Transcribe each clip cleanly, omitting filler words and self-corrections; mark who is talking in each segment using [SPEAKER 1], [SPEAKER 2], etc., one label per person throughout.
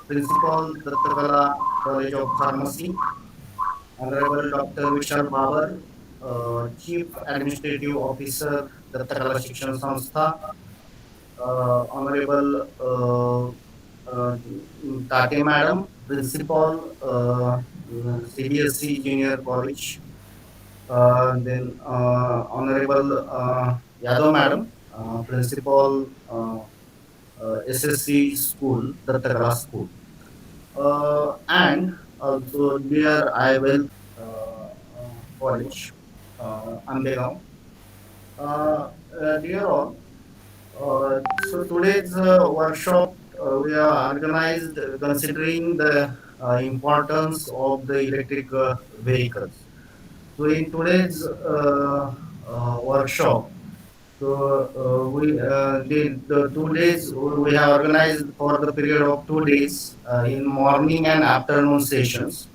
[SPEAKER 1] Principal Dattakala College of Pharmacy, Honorable Dr. Vishal Babar, Chief Administrative Officer Dattakala Shikshan Sanstha, Honorable Tate Madam, Principal CBSE Junior College, then Honorable Yadav Madam, Principal SSC School, Dattakala School, and also dear I Wealth College, Ambegaon. Dear all, so today's workshop we are organized considering the importance of the electric vehicles. So in today's workshop, so the 2 days we have organized for the period of 2 days in morning and afternoon sessions.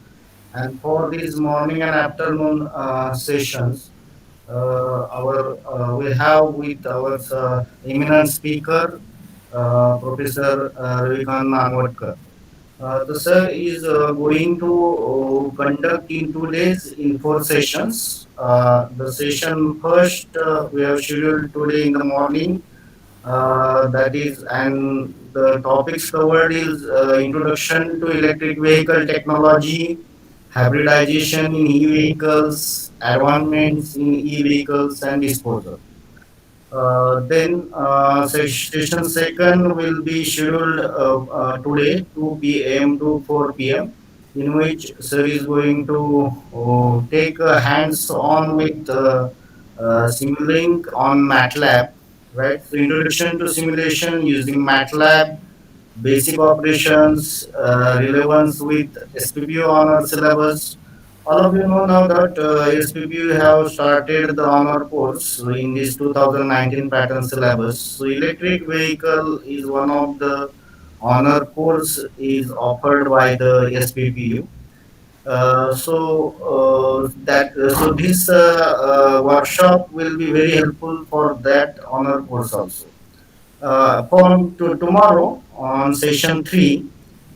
[SPEAKER 1] And for these morning and afternoon sessions, our we have with our eminent speaker, Professor Ravikant Nagwadkar. The sir is going to conduct in 2 days in 4 sessions. The session first we have scheduled today in the morning. That is, and the topics covered is introduction to electric vehicle technology, hybridization in e-vehicles, advancements in e-vehicles, and disposal. Then session second will be scheduled today 2 p.m. to 4 p.m. in which sir is going to take hands on with Simulink on MATLAB, right? So introduction to simulation using MATLAB, basic operations, relevance with SPPU honor syllabus. All of you know now that SPPU have started the honor course in this 2019 pattern syllabus. So electric vehicle is one of the honor course is offered by the SPPU. So this workshop will be very helpful for that honor course also. From to tomorrow on session 3,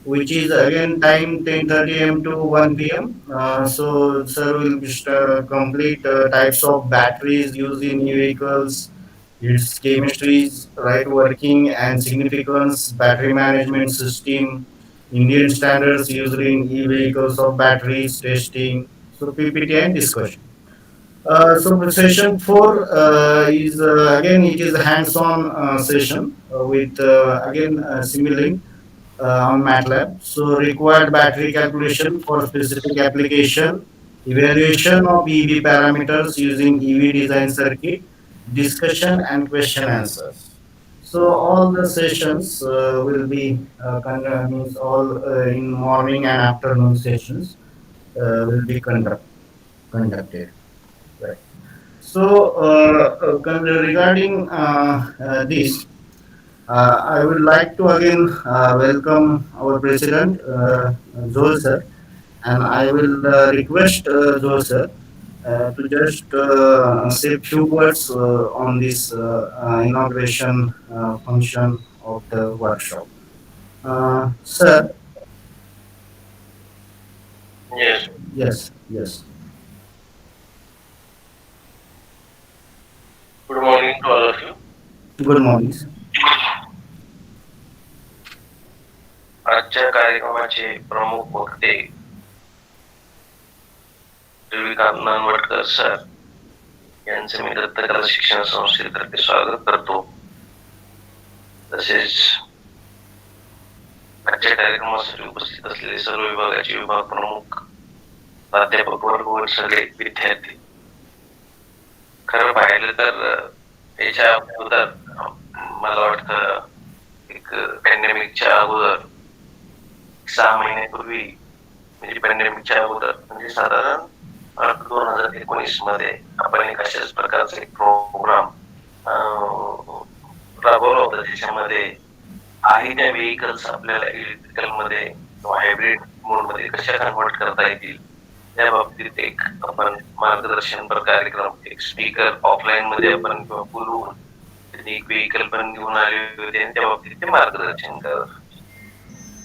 [SPEAKER 1] which is again time 10:30 a.m. to 1 p.m. So sir will complete types of batteries used in e-vehicles, its chemistries, right working and significance, battery management system, Indian standards used in e-vehicles of batteries testing. So PPT and discussion. So session 4 is again it is a hands-on session with again Simulink on MATLAB. So required battery calculation for specific application, evaluation of EV parameters using EV design circuit, discussion and question answers. So all the sessions will be means all in morning and afternoon sessions will be conducted. Right. So regarding this, I would like to again welcome our president, Joel sir, and I will request Joel sir to just say few words on this inauguration function of the workshop. Sir,
[SPEAKER 2] Yes,
[SPEAKER 1] yes, yes.
[SPEAKER 2] good morning to all of you.
[SPEAKER 1] Good morning, sir.
[SPEAKER 2] आजच्या कार्यक्रमाचे प्रमुख वक्ते Ravikant Nanavatkar sir यांचे मी दत्तकला शिक्षण संस्थेतर्फे स्वागत करतो. तसेच आजच्या कार्यक्रमासाठी उपस्थित असलेले सर्व विभागाचे विभाग प्रमुख, प्राध्यापक वर्ग व सगळे विद्यार्थी. खरं पाहिलं तर याच्या अगोदर मला वाटतं एक पॅन्डेमिकच्या अगोदर 6 महिन्यापूर्वी म्हणजे पॅन्डेमिकच्या अगोदर म्हणजे साधारण 2019 मध्ये आपण एक अशाच प्रकारचा एक प्रोग्राम राबवला होता, ज्याच्यामध्ये आहे त्या व्हेकल्स आपल्याला इलेक्ट्रिकल मध्ये किंवा हायब्रिड मोड मध्ये कशा कन्वर्ट करता येतील त्या बाबतीत एक आपण मार्गदर्शनपर कार्यक्रम, एक स्पीकर ऑफलाईन मध्ये आपण किंवा बोलवून एक व्हेकल पण घेऊन आले होते आणि त्या बाबतीत ते मार्गदर्शन करत.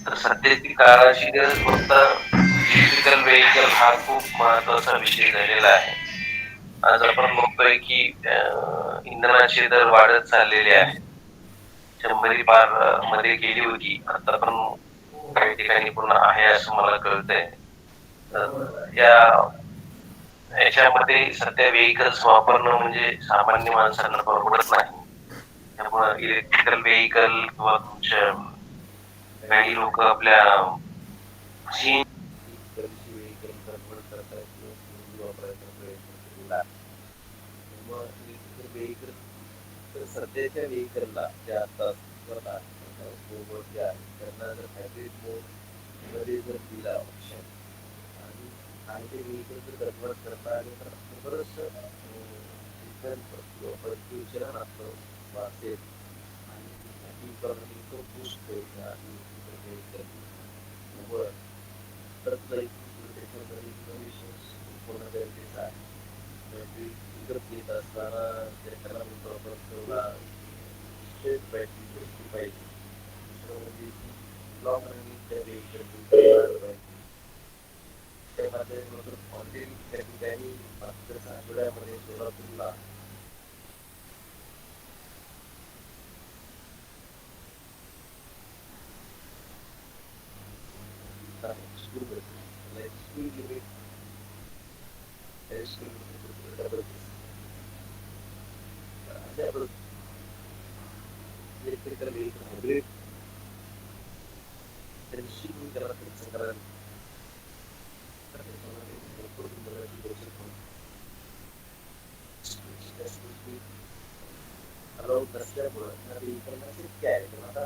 [SPEAKER 2] तर सध्याची काळाची गरज फक्त इलेक्ट्रिकल व्हेकल हा खूप महत्वाचा विषय झालेला आहे. आज आपण बघतोय की इंधनाचे दर वाढत चाललेले आहेत. 100 पार मध्ये गेली होती. आता पण काही ठिकाणी पूर्ण आहे असं मला कळतंय. तर याच्यामध्ये सध्या व्हेइकल्स वापरणं म्हणजे सामान्य माणसांना परवडत नाही. त्यामुळं इलेक्ट्रिकल व्हेइकल किंवा तुमच्या काही लोक आपल्या सीएनजी व्हेइकल कन्वर्ट करतायत किंवा सीएनजी वापरायचा प्रयत्न केलेला आहे. त्यामुळं इलेक्ट्रिकल व्हेइकल तर सध्याच्या व्हेइकलला जे आता अस्तित्वात आहे जे आहे त्यांना जर हायब्रिड मोड मध्ये जर दिला ऑप्शन आणि ते व्हेइकल जर कन्वर्ट करता आले तर बरंच किंवा प्रत्युच्चारण आपलं वाचेल आणि इकॉनॉमी तो बूस्ट होईल त्या व्हेइकल वर तर त्याच्यामध्ये इनोव्हेशन्स होणं गरजेचं आहे. बॅटरी विकत घेत असताना त्याला म्हणतो आपण तेवढा स्ट्रेट बॅटरी बसली पाहिजे. दुसरं म्हणजे ती लॉंग रनिंग त्या व्हेइकल पाहिजे. त्या माध्यमातून ऑलरेडी त्या ठिकाणी मागच्या आठवड्यामध्ये सोलापूरला school buses speed limit double अशा इलेक्ट्रिकल व्हेइकल हायब्रिड त्यांची त्याला खर्च करायला त्याच्यामध्ये भरपूर इंधनाची बचत होईल. अलाउड नसल्यामुळं त्या व्हेइकलला शक्य आहे पण आता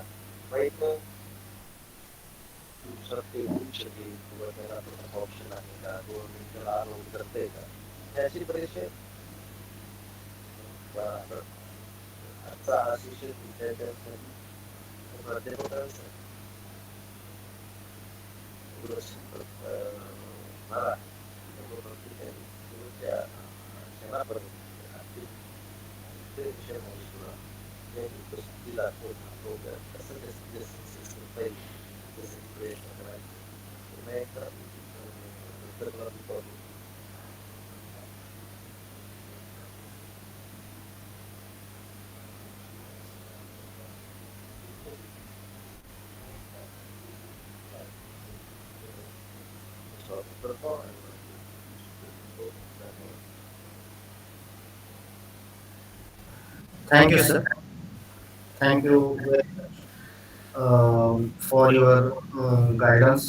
[SPEAKER 2] वाईट दिवसात ते होऊ शकेल किंवा त्याला ऑप्शन आहे का गव्हर्नमेंट त्याला अलाउड करतंय का हे असे बरेचसे आजचा हा विषय विद्यार्थ्यांसाठी प्राध्यापकांसाठी मला शेवटच्या क्षणापर्यंत विषय सुद्धा त्यांनी उपस्थितीला कसं जास्तीत जास्त सक्सेस करता येईल त्यासाठी प्रयत्न करायचे. पुन्हा एकदा नंतर मला कॉल करतो.
[SPEAKER 1] Thank you, sir. Thank you very much for your guidance.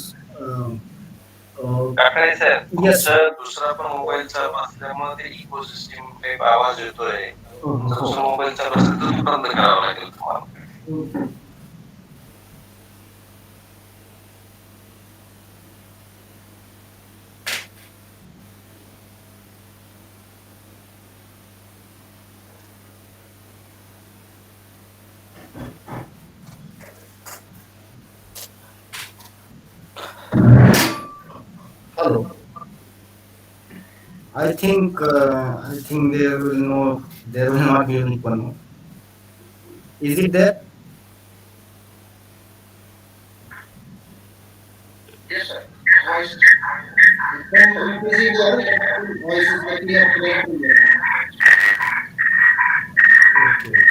[SPEAKER 2] Kakade sir
[SPEAKER 1] Yes, sir.
[SPEAKER 2] तुमचा दुसरा पण मोबाईल चालू असल्यामुळे ते इकोसिस्टीम टाईप आवाज येतोय. तुमचा दुसरा मोबाईल चालू असेल तर तो बंद करावा लागेल तुम्हाला.
[SPEAKER 1] Hello. I think there will not be any one. Is it there?
[SPEAKER 2] Yes, sir. Voice.
[SPEAKER 3] Some echo is there, but still voice is very clear, clear to hear.
[SPEAKER 1] Okay.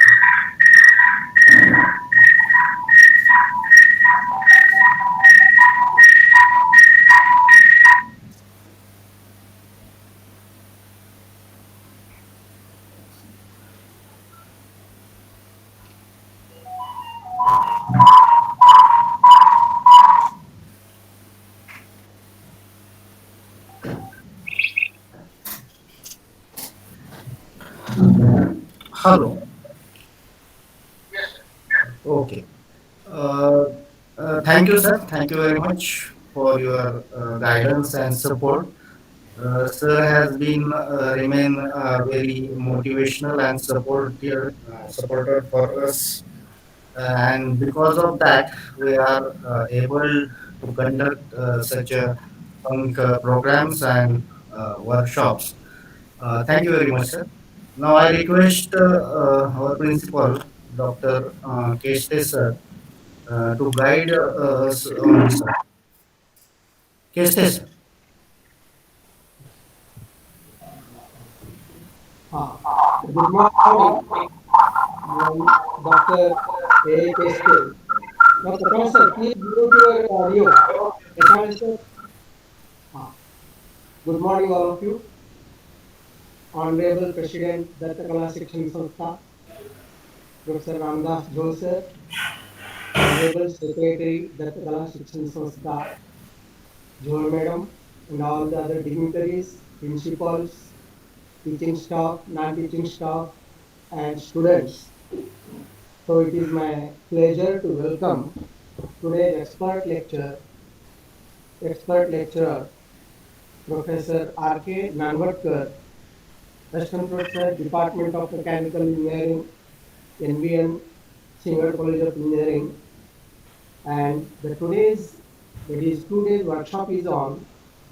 [SPEAKER 1] Hello.
[SPEAKER 2] Yes, sir.
[SPEAKER 1] Okay. Uh, Thank you, sir. Thank you very much for your guidance and support. Sir has been remain very motivational and supporter for us, and because of that, we are able to conduct such a programs and workshops. Thank you very much, sir. Now I request our principal, Dr. Keshte sir, to guide us on this. Cases.
[SPEAKER 3] Ah, good morning, Dr. A. Keste. Now, Prakash sir, please mute your audio. Prakash sir, ah, good morning, all of you. Honorable President, Datta Kala Shikshan Sanstha, Professor Ramdas Jhol sir, Honorable Secretary, Datta Kala Shikshan Sanstha, Jhol madam, and all the other dignitaries, principals, teaching staff, non-teaching staff, and students. So it is my pleasure to welcome today's expert lecturer, Professor R.K. Nanvatkar, Assistant Professor, Department of Mechanical Engineering, NBN, Single College of Engineering, and the today's workshop is on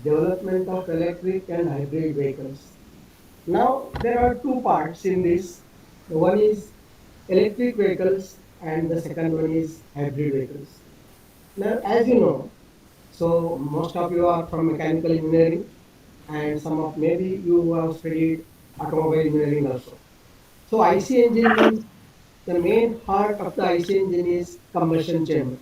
[SPEAKER 3] development of electric and hybrid vehicles. Now there are two parts in this. The one is electric vehicles and the second one is hybrid vehicles. Now, as you know, so most of you are from mechanical engineering, and some of maybe you have studied automobile engineering also. So IC engine means the main heart of the IC engine is combustion chamber.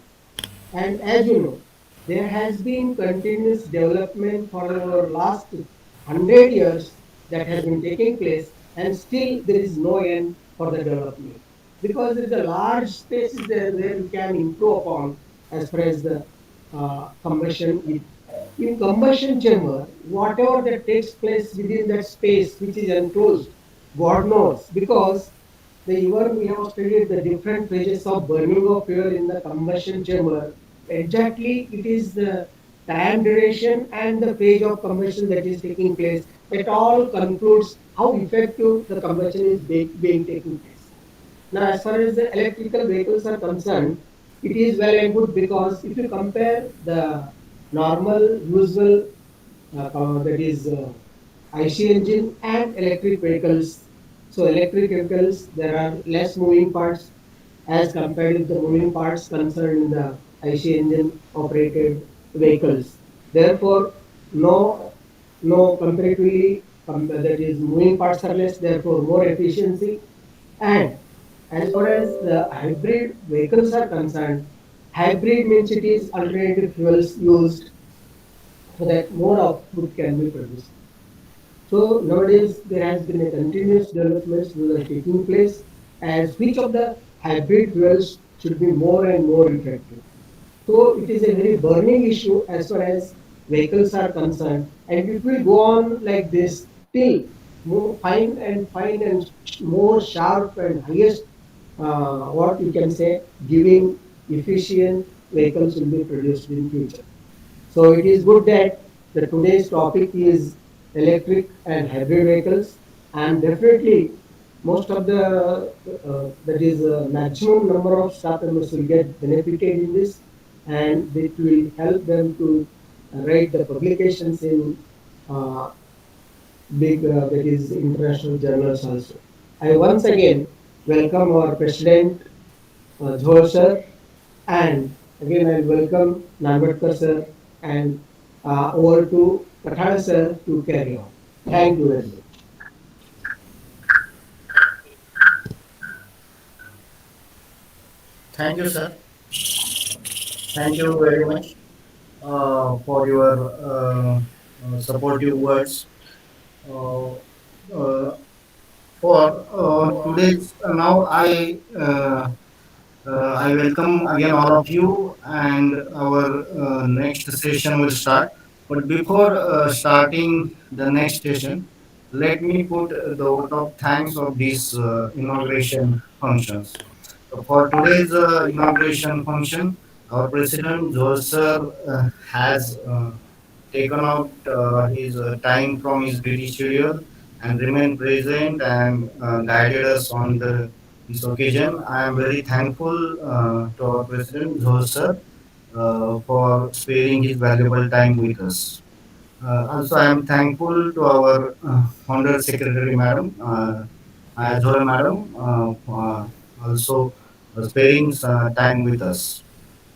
[SPEAKER 3] And as you know, there has been continuous development for the last 100 years that has been taking place, and still there is no end for the development. Because there is a large space is there where we can improve upon as far as the combustion is. In combustion chamber, whatever that takes place within that space which is enclosed, God knows, because the even we have studied the different phases of burning of fuel in the combustion chamber. Exactly, it is the time duration and the phase of combustion that is taking place. It all concludes how effective the combustion is being taking place. Now, as far as the electrical vehicles are concerned, it is well and good because if you compare the normal, usual, that is IC engine and electric vehicles. So, electric vehicles, there are less moving parts as compared with the moving parts concerned in the IC engine operated vehicles. Therefore, no, no comparatively, that is moving parts are less, therefore more efficiency. And as far as the hybrid vehicles are concerned, hybrid means it is alternative fuels used so that more output can be produced. So nowadays there has been a continuous developments that are taking place as which of the hybrid fuels should be more and more effective. So it is a very burning issue as far as vehicles are concerned, and it will go on like this till more fine and more sharp and highest what you can say giving efficient vehicles will be produced in future. So it is good that the today's topic is electric and hybrid vehicles, and definitely most of the that is maximum number of staff members will get benefited in this, and it will help them to write the publications in uh, big that is international journals also. I once again welcome our president Jhol sir, and again I welcome Nanvatkar sir, and over to Pathana sir to carry on. Thank you very much.
[SPEAKER 1] Thank you, sir. Thank you very much for your supportive words. Uh, uh, for today's now I welcome again all of you, and our next session will start. But before starting the next session, let me put the vote of thanks of this inauguration functions. For today's inauguration function, our President Joel sir has taken out his time from his busy schedule and remained present and guided us on this occasion. I am very thankful to our President Joel sir for sparing his valuable time with us. Also, I am thankful to our Honorary Secretary Madam, Zoe Madam, also sparing time with us.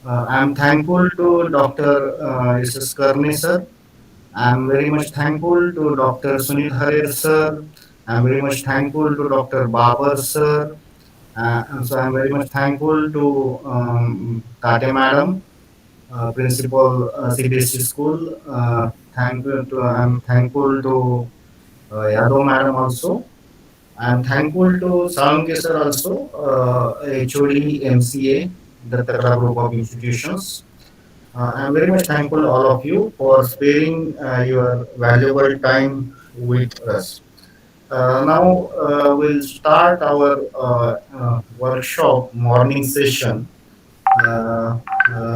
[SPEAKER 1] I'm thankful to Dr. S.S. Karni sir. I'm very much thankful to Dr. Sunit Harir sir. I'm very much thankful to Dr. Babar sir. And so I'm very much thankful to Tate madam, principal CBSE school. I'm thankful to Yadav madam also. I'm thankful to Salunke sir also, HOD MCA, Dattakala Group of Institutions. I'm very much thankful all of you for sparing your valuable time with us. Now we'll start our workshop morning session.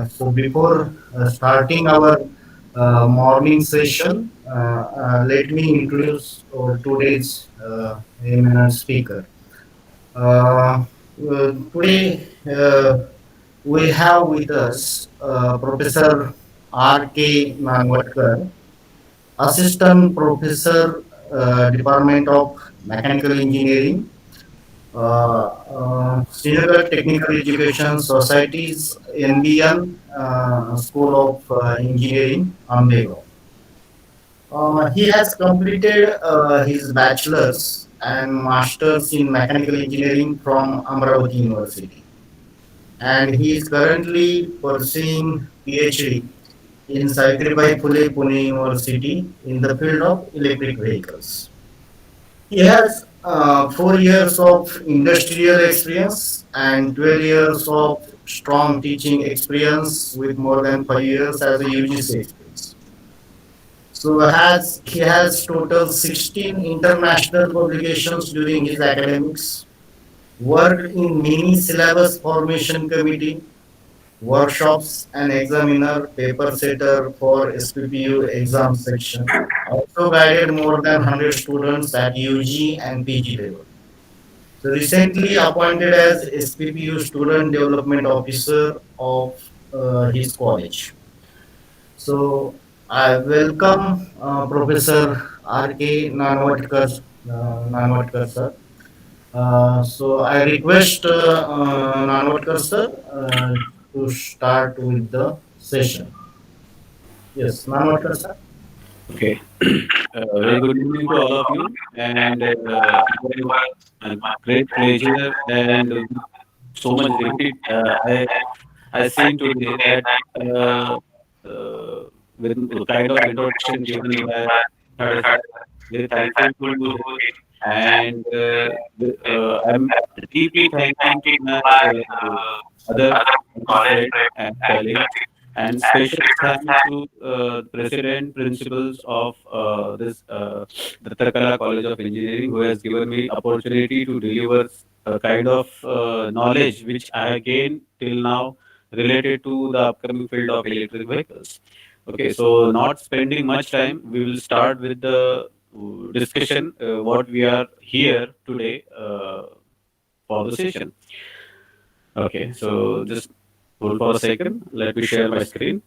[SPEAKER 1] So before starting our morning session, let me introduce our today's eminent speaker. Today we have with us Professor R.K. Nanvatkar, Assistant Professor, Department of Mechanical Engineering, Srinagar Technical Education Society's NBN School of Engineering, Ambegaon. He has completed his bachelor's and master's in mechanical engineering from Amravati University, and he is currently pursuing PhD in Savitribai Phule Pune University in the field of electric vehicles. He has 4 years of industrial experience and 12 years of strong teaching experience with more than 5 years as a UGC experience. So he has total 16 international publications during his academics, worked in many syllabus formation committee, workshops and examiner, paper setter for SPPU exam section. Also guided more than 100 students at UG and PG level. So recently appointed as SPPU Student Development Officer of his college. So I welcome Professor R.K. Nanvatkar sir. So I request Nanvatkar sir to start with the session. Yes, Nanvatkar sir.
[SPEAKER 4] Okay. Very good evening to all of you, and it was a great pleasure and so much delighted. I seen today that uh, with the kind of introduction given by Third, very thankful to him, and I'm deeply thanking to my other college friends and colleagues, and special thanks to the president, principals of this Dattakala College of Engineering, who has given me opportunity to deliver a kind of knowledge which I gained till now related to the upcoming field of electric vehicles. Okay, so not spending much time, we will start with the discussion what we are here today for the session. Okay, so just hold for a second. Let me share my screen.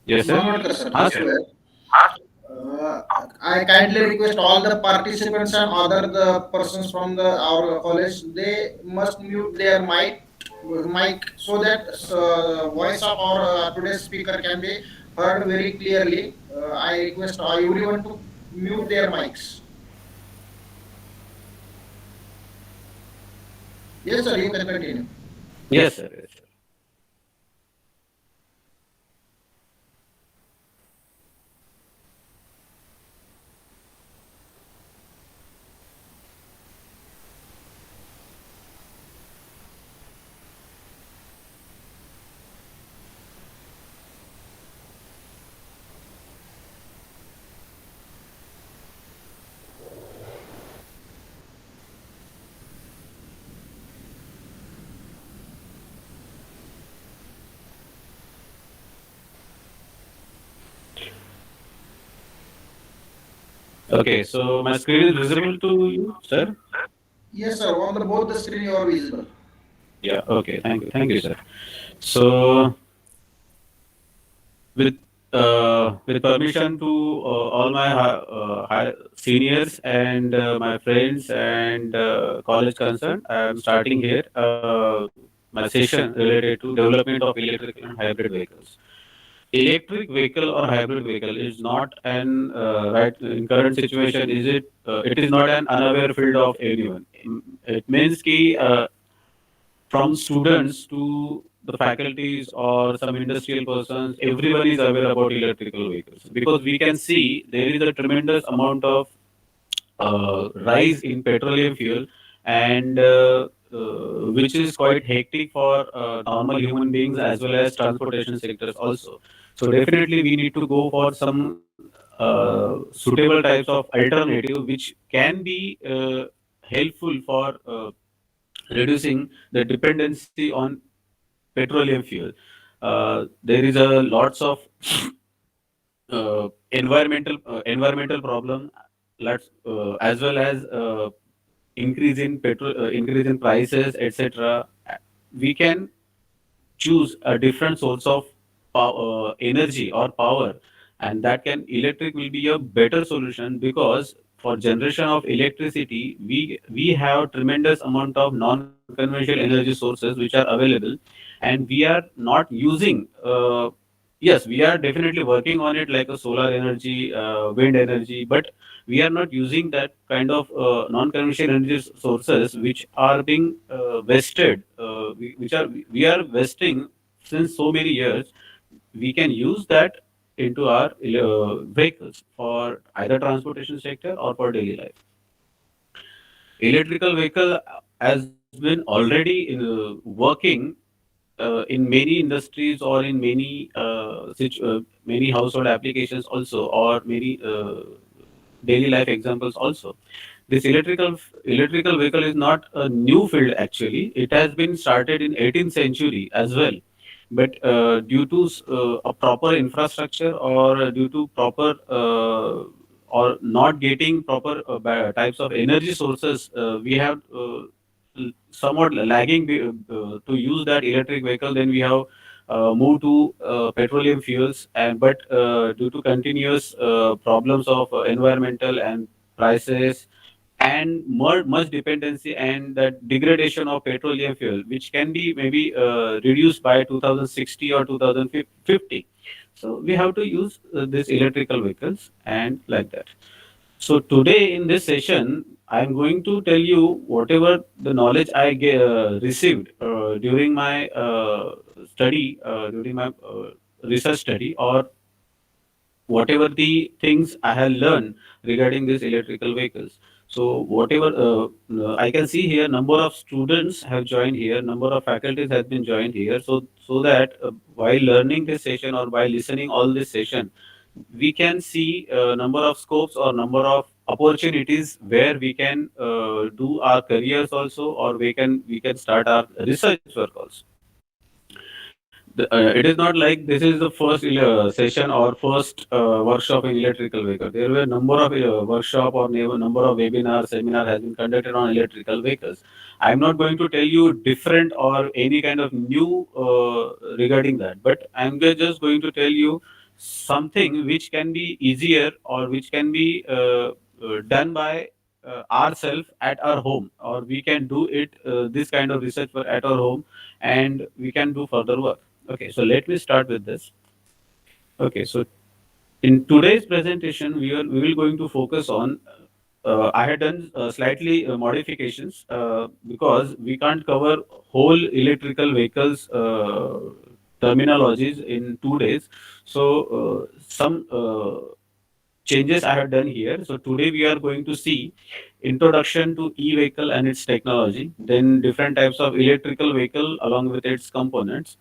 [SPEAKER 4] Yes, sir.
[SPEAKER 5] Manodkar sir,
[SPEAKER 4] Huh,
[SPEAKER 5] just
[SPEAKER 4] sir?
[SPEAKER 5] wait. I kindly request all the participants and other the persons from the our college, they must mute their mic so that voice of our today's speaker can be heard very clearly. I request everyone to mute their mics. Yes, sir, you can continue.
[SPEAKER 4] Yes, sir. Yes, sir. Okay, so my screen is visible to you, sir.
[SPEAKER 5] Yes, sir, on the both the screen you are visible.
[SPEAKER 4] Yeah. Okay. Thank you, sir. So with with permission to all my seniors and my friends and college concerned, I am starting here. my session related to development of electrical and hybrid vehicles. Electric vehicle or hybrid vehicle is not an right in current situation. Is it? It is not an unaware field of anyone. It means ki from students to the faculties or some industrial persons, everyone is aware about electrical vehicles because we can see there is a tremendous amount of rise in petroleum fuel and which is quite hectic for normal human beings as well as transportation sectors also. So definitely we need to go for some suitable types of alternative which can be helpful for reducing the dependency on petroleum fuel. There is a lots of environmental problem, lots as well as increase in prices, etc. We can choose a different source of energy or power, and that can electric will be a better solution because for generation of electricity we have tremendous amount of non-conventional energy sources which are available, and we are not using yes, we are definitely working on it like a solar energy, wind energy, but we are not using that kind of non-conventional energy sources which are being wasted, which are we are wasting since so many years. We can use that into our vehicles for either transportation sector or for daily life. Electrical vehicle has been already working in many industries or in many many household applications also or many daily life examples also. This electrical vehicle is not a new field actually. It has been started in 18th century as well, but due to a proper infrastructure or due to proper or not getting proper types of energy sources, we have somewhat lagging to use that electric vehicle. Then we have moved to petroleum fuels, and but due to continuous problems of environmental and prices and more much dependency and that degradation of petroleum fuel, which can be maybe reduced by 2060 or 2050. So we have to use these electrical vehicles and like that. So today in this session, I'm going to tell you whatever the knowledge I received during my study, during my research study, or whatever the things I have learned regarding these electrical vehicles. So whatever I can see here, number of students have joined here, number of faculties has been joined here. So that while learning this session or by listening all this session, we can see number of scopes or number of opportunities where we can do our careers also, or we can start our research work also. It is not like this is the first session or first workshop in electrical vehicle. There were number of workshop or number of webinar seminar has been conducted on electrical vehicles. I'm not going to tell you different or any kind of new regarding that, but just going to tell you something which can be easier or which can be done by ourselves at our home, or we can do it this kind of research work at our home, and we can do further work. Okay, so let me start with this. Okay, so in today's presentation, we will going to focus on. I had done slightly modifications because we can't cover whole electrical vehicles terminologies in 2 days. So some changes I have done here. So today we are going to see introduction to e-vehicle and its technology, then different types of electrical vehicle along with its components,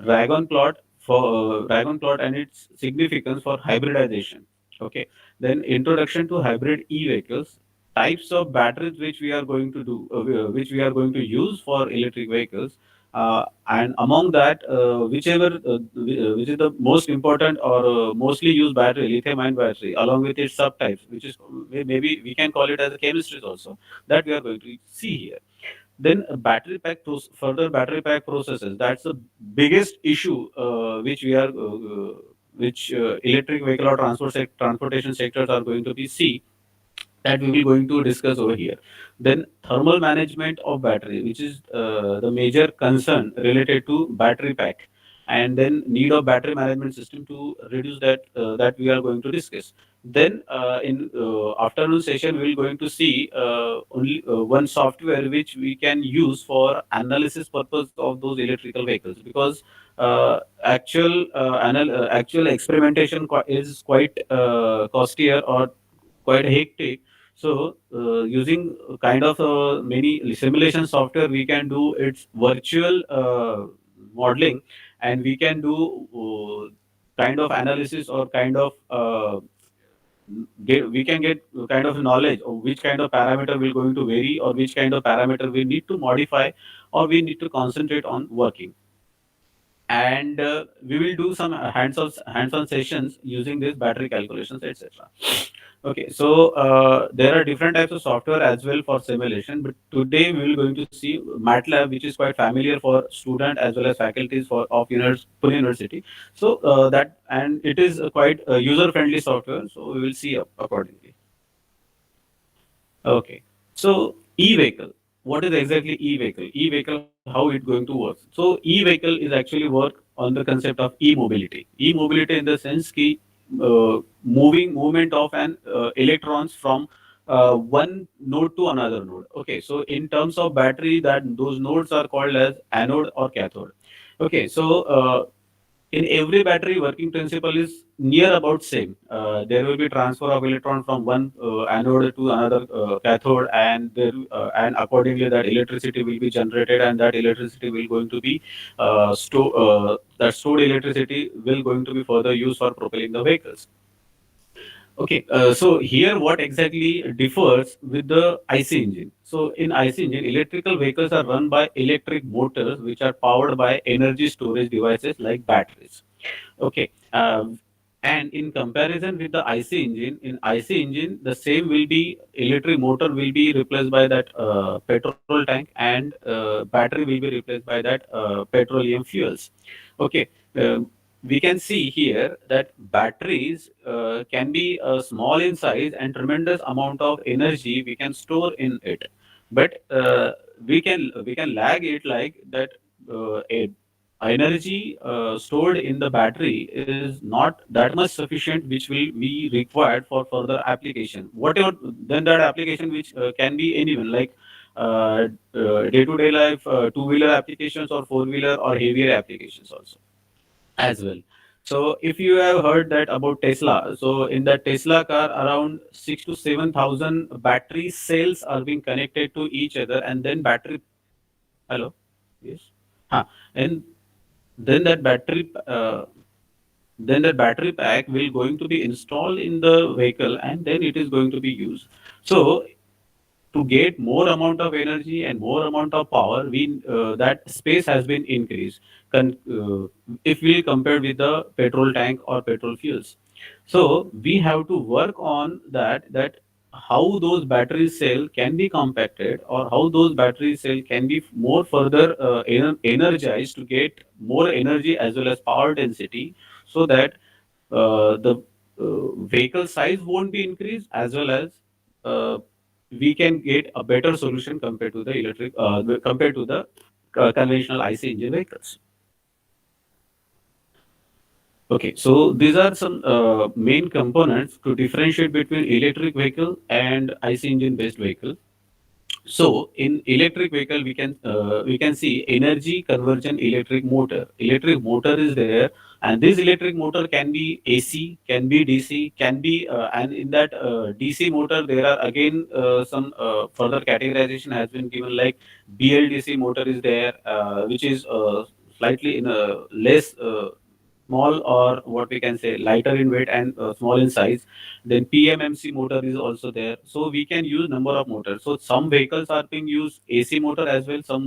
[SPEAKER 4] dragon plot and its significance for hybridization. Okay, then introduction to hybrid e-vehicles, types of batteries which we are going to do, which we are going to use for electric vehicles, and among that, which is the most important or mostly used battery, lithium-ion battery, along with its subtypes, which is maybe we can call it as a chemistries also, that we are going to see here. Then further battery pack processes. That's the biggest issue which electric vehicle or transportation sectors are going to be see. that we will going to discuss over here. Then thermal management of battery, which is the major concern related to battery pack, and then need of battery management system to reduce that we are going to discuss. Then in afternoon session we will going to see only one software which we can use for analysis purpose of those electrical vehicles, because actual experimentation is quite costlier or quite hectic. So, using kind of many simulation software, we can do its virtual modeling, and we can do kind of analysis or kind of we can get kind of knowledge of which kind of parameter will going to vary, or which kind of parameter we need to modify, or we need to concentrate on working. And we will do some hands-on sessions using this battery calculations, etc. Okay, so there are different types of software as well for simulation, but today we will going to see MATLAB, which is quite familiar for student as well as faculties for of Pune University. So that, and it is a quite user-friendly software. So we will see accordingly. Okay. So e-vehicle. What is exactly e-vehicle? E-vehicle, how it going to work? So e-vehicle is actually work on the concept of e-mobility. E-mobility in the sense ki movement of an electrons from one node to another node. Okay. So in terms of battery, that those nodes are called as anode or cathode. Okay. So in every battery, working principle is near about same. There will be transfer of electron from one anode to another cathode, and and accordingly that electricity will be generated, and that electricity will going to be that stored electricity will going to be further used for propelling the vehicles. Okay, so here what exactly differs with the IC engine? So in IC engine, electrical vehicles are run by electric motors which are powered by energy storage devices like batteries. Okay, and in comparison with the IC engine, in IC engine, the same will be electric motor will be replaced by that petrol tank, and battery will be replaced by that petroleum fuels. Okay, we can see here that batteries can be small in size and tremendous amount of energy we can store in it, but we can lag it like that. Energy stored in the battery is not that much sufficient, which will be required for further application. Whatever then that application, which can be anyone, like day-to-day life, two-wheeler applications or four-wheeler or heavier applications also as well. So if you have heard that about Tesla, so in that Tesla car, around 6 to 7 thousand battery cells are being connected to each other, and then battery. Hello, yes, huh. And then that battery then that battery pack will going to be installed in the vehicle, and then it is going to be used. So to get more amount of energy and more amount of power, we that space has been increased if we compare with the petrol tank or petrol fuels. So we have to work on that how those battery cell can be compacted, or how those battery cell can be more further energized to get more energy as well as power density, so that the vehicle size won't be increased, as well as uh, we can get a better solution compared to the conventional IC engine vehicles. Okay, so these are some main components to differentiate between electric vehicle and IC engine based vehicle. So in electric vehicle, we can see energy conversion electric motor. Electric motor is there, and this electric motor can be AC, can be DC, can be and in that DC motor there are again some further categorization has been given, like BLDC motor is there, which is slightly in a less small, or what we can say lighter in weight and small in size. Then PMMC motor is also there. So we can use number of motors. So some vehicles are being used AC motor as well. Some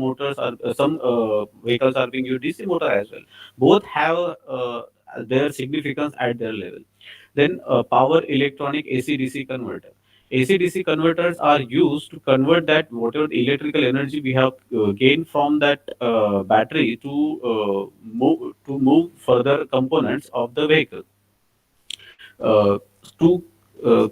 [SPEAKER 4] vehicles are being used DC motor as well. Both have their significance at their level. Then power electronic AC-DC converter. AC-DC converters are used to convert that whatever electrical energy we have gained from that battery to move further components of the vehicle. Uh, to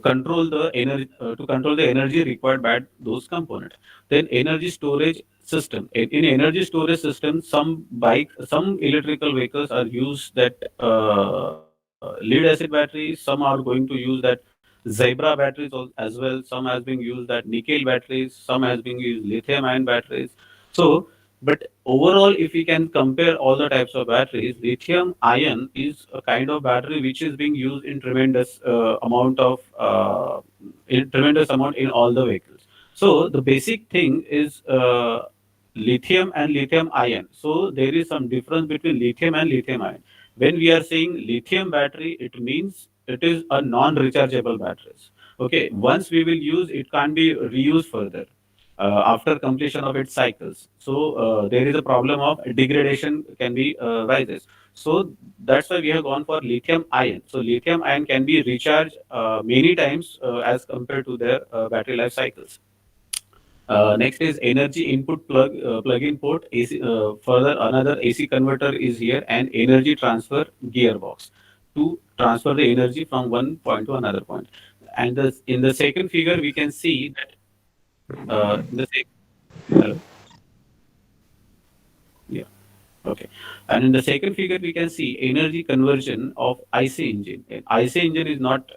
[SPEAKER 4] control the energy required by those components. Then energy storage system. In energy storage system, some electrical vehicles are used that lead acid batteries. Some are going to use that Zebra batteries as well. Some has been used that nickel batteries. Some has been used lithium-ion batteries. So, but overall, if we can compare all the types of batteries, lithium-ion is a kind of battery which is being used in tremendous amount in all the vehicles. So the basic thing is lithium and lithium ion. So there is some difference between lithium and lithium ion. When we are saying lithium battery, it means it is a non-rechargeable batteries. Okay, once we will use, it can't be reused further after completion of its cycles. So there is a problem of degradation can be rises. So that's why we have gone for lithium ion. So lithium ion can be recharged many times as compared to their battery life cycles. Next is energy input plug-in port. Further, another AC converter is here, and energy transfer gearbox to transfer the energy from one point to another point. And in the second figure, we can see that in the hello, yeah, okay. And in the second figure, we can see energy conversion of IC engine. And IC engine is not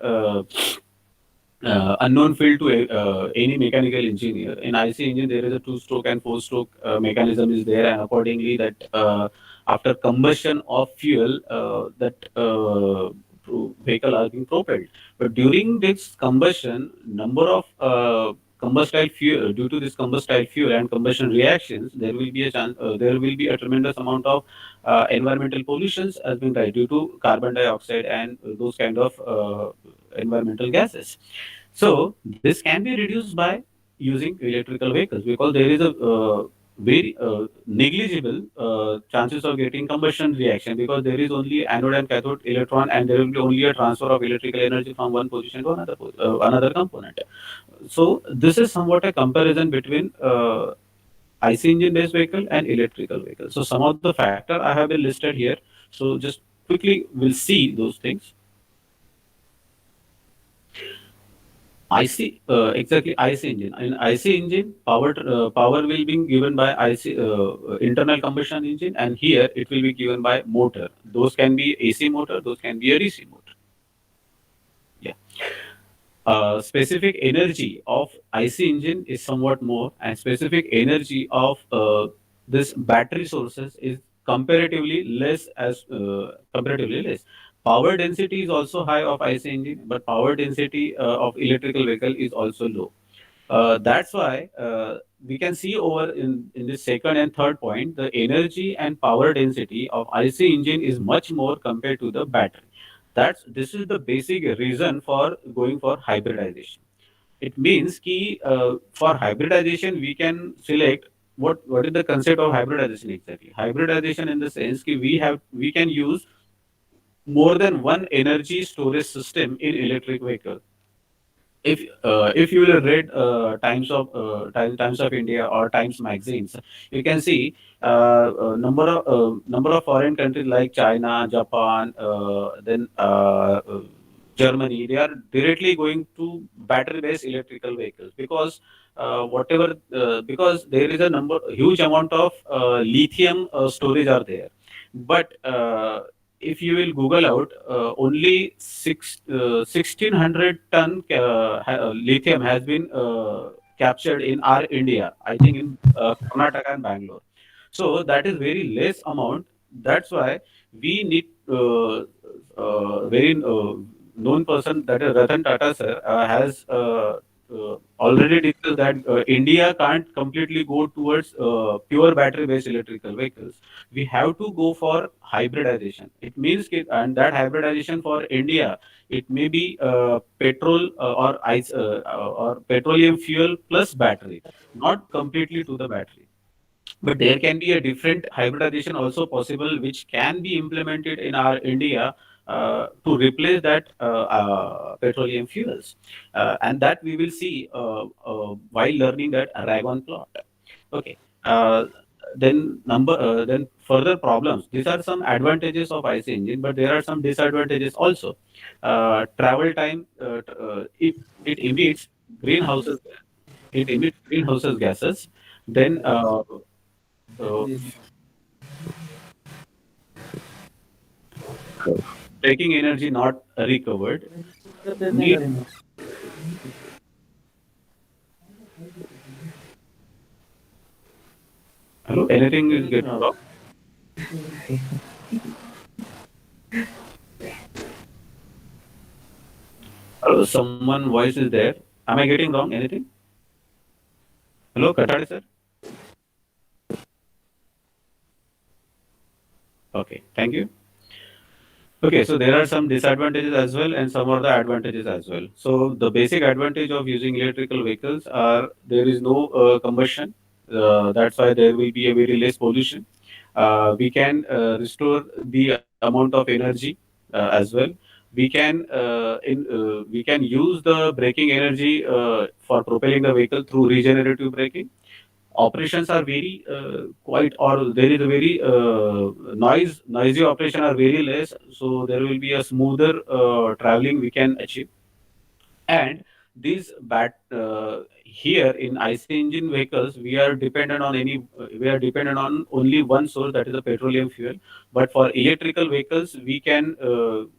[SPEAKER 4] unknown field to any mechanical engineer. In IC engine, there is a two-stroke and four-stroke mechanism is there, and accordingly, that after combustion of fuel, that vehicle are being propelled. But during this combustion, number of combustible fuel due to this combustible fuel and combustion reactions, there will be a tremendous amount of environmental pollutions has been right due to carbon dioxide and those kind of environmental gases. So this can be reduced by using electrical vehicles because there is a very negligible chances of getting combustion reaction because there is only anode and cathode electron and there will be only a transfer of electrical energy from one position to another component. So this is somewhat a comparison between IC engine based vehicle and electrical vehicle. So some of the factor I have been listed here. So just quickly we'll see those things. Exactly IC engine. In IC engine, power will be given by IC internal combustion engine, and here it will be given by motor. Those can be AC motor, those can be a DC motor. Yeah. Specific energy of IC engine is somewhat more, and specific energy of this battery sources is comparatively less. Power density is also high of IC engine, but power density of electrical vehicle is also low. That's why we can see over in this second and third point, the energy and power density of IC engine is much more compared to the battery. This is the basic reason for going for hybridization. It means ki for hybridization we can select what is the concept of hybridization exactly. Hybridization in the sense ki we can use more than one energy storage system in electric vehicle. If you will read Times of India or Times magazines, you can see number of foreign countries like China, Japan, then Germany. They are directly going to battery-based electrical vehicles because because there is a huge amount of lithium storage are there, but if you will Google out, only 1,600 ton lithium has been captured in our India, I think in Karnataka and Bangalore. So that is very less amount. That's why we need very known person that is Ratan Tata sir has already discussed that India can't completely go towards pure battery based electrical vehicles. We have to go for hybridization. It means and that hybridization for India, it may be petrol or petroleum fuel plus battery, not completely to the battery. But there can be a different hybridization also possible, which can be implemented in our India to replace that petroleum fuels, and that we will see while learning that Aragon plot. Okay. Uh, then further problems. These are some advantages of IC engine, but there are some disadvantages also. Travel time, it emits greenhouses, it emits greenhouses gases. Then uh, taking energy not recovered. Need, hello, anything is getting wrong? Hello, someone voice is there. Am I getting wrong? Anything? Hello, Katade sir. Okay, thank you. Okay, so there are some disadvantages as well and some are the advantages as well. So the basic advantage of using electrical vehicles are there is no combustion. That's why there will be a very less pollution. We can restore the amount of energy as well. We can use the braking energy for propelling the vehicle through regenerative braking. Operations are very quiet, or there is a very noisy operation are very less, so there will be a smoother traveling we can achieve. And these here in IC engine vehicles, we are dependent on only one source, that is the petroleum fuel. But for electrical vehicles, we can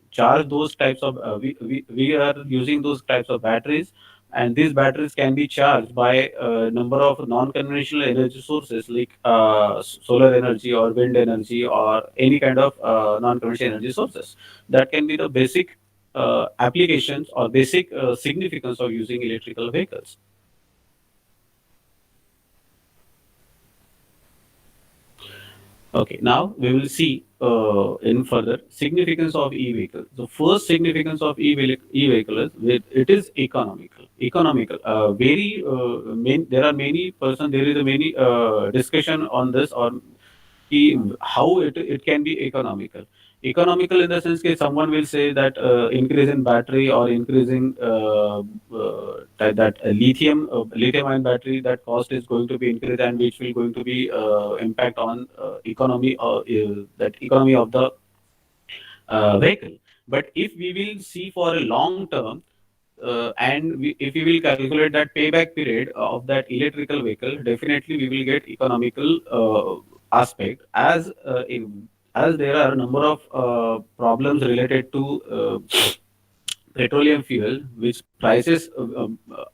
[SPEAKER 4] charge those types of we are using those types of batteries, and these batteries can be charged by a number of non-conventional energy sources like solar energy or wind energy or any kind of non-conventional energy sources. That can be the basic applications or basic significance of using electrical vehicles. Okay, now we will see in further significance of e-vehicle. The first significance of e-vehicle is it is economical. Economical. There are many person. There is a many discussion on this, or how it can be economical. Economical in the sense that someone will say that increase in battery or increasing that lithium-ion battery, that cost is going to be increased, and which will going to be impact on economy, that economy of the vehicle. But if we will see for a long term, if we will calculate that payback period of that electrical vehicle, definitely we will get economical aspect, as there are a number of problems related to petroleum fuel, which prices,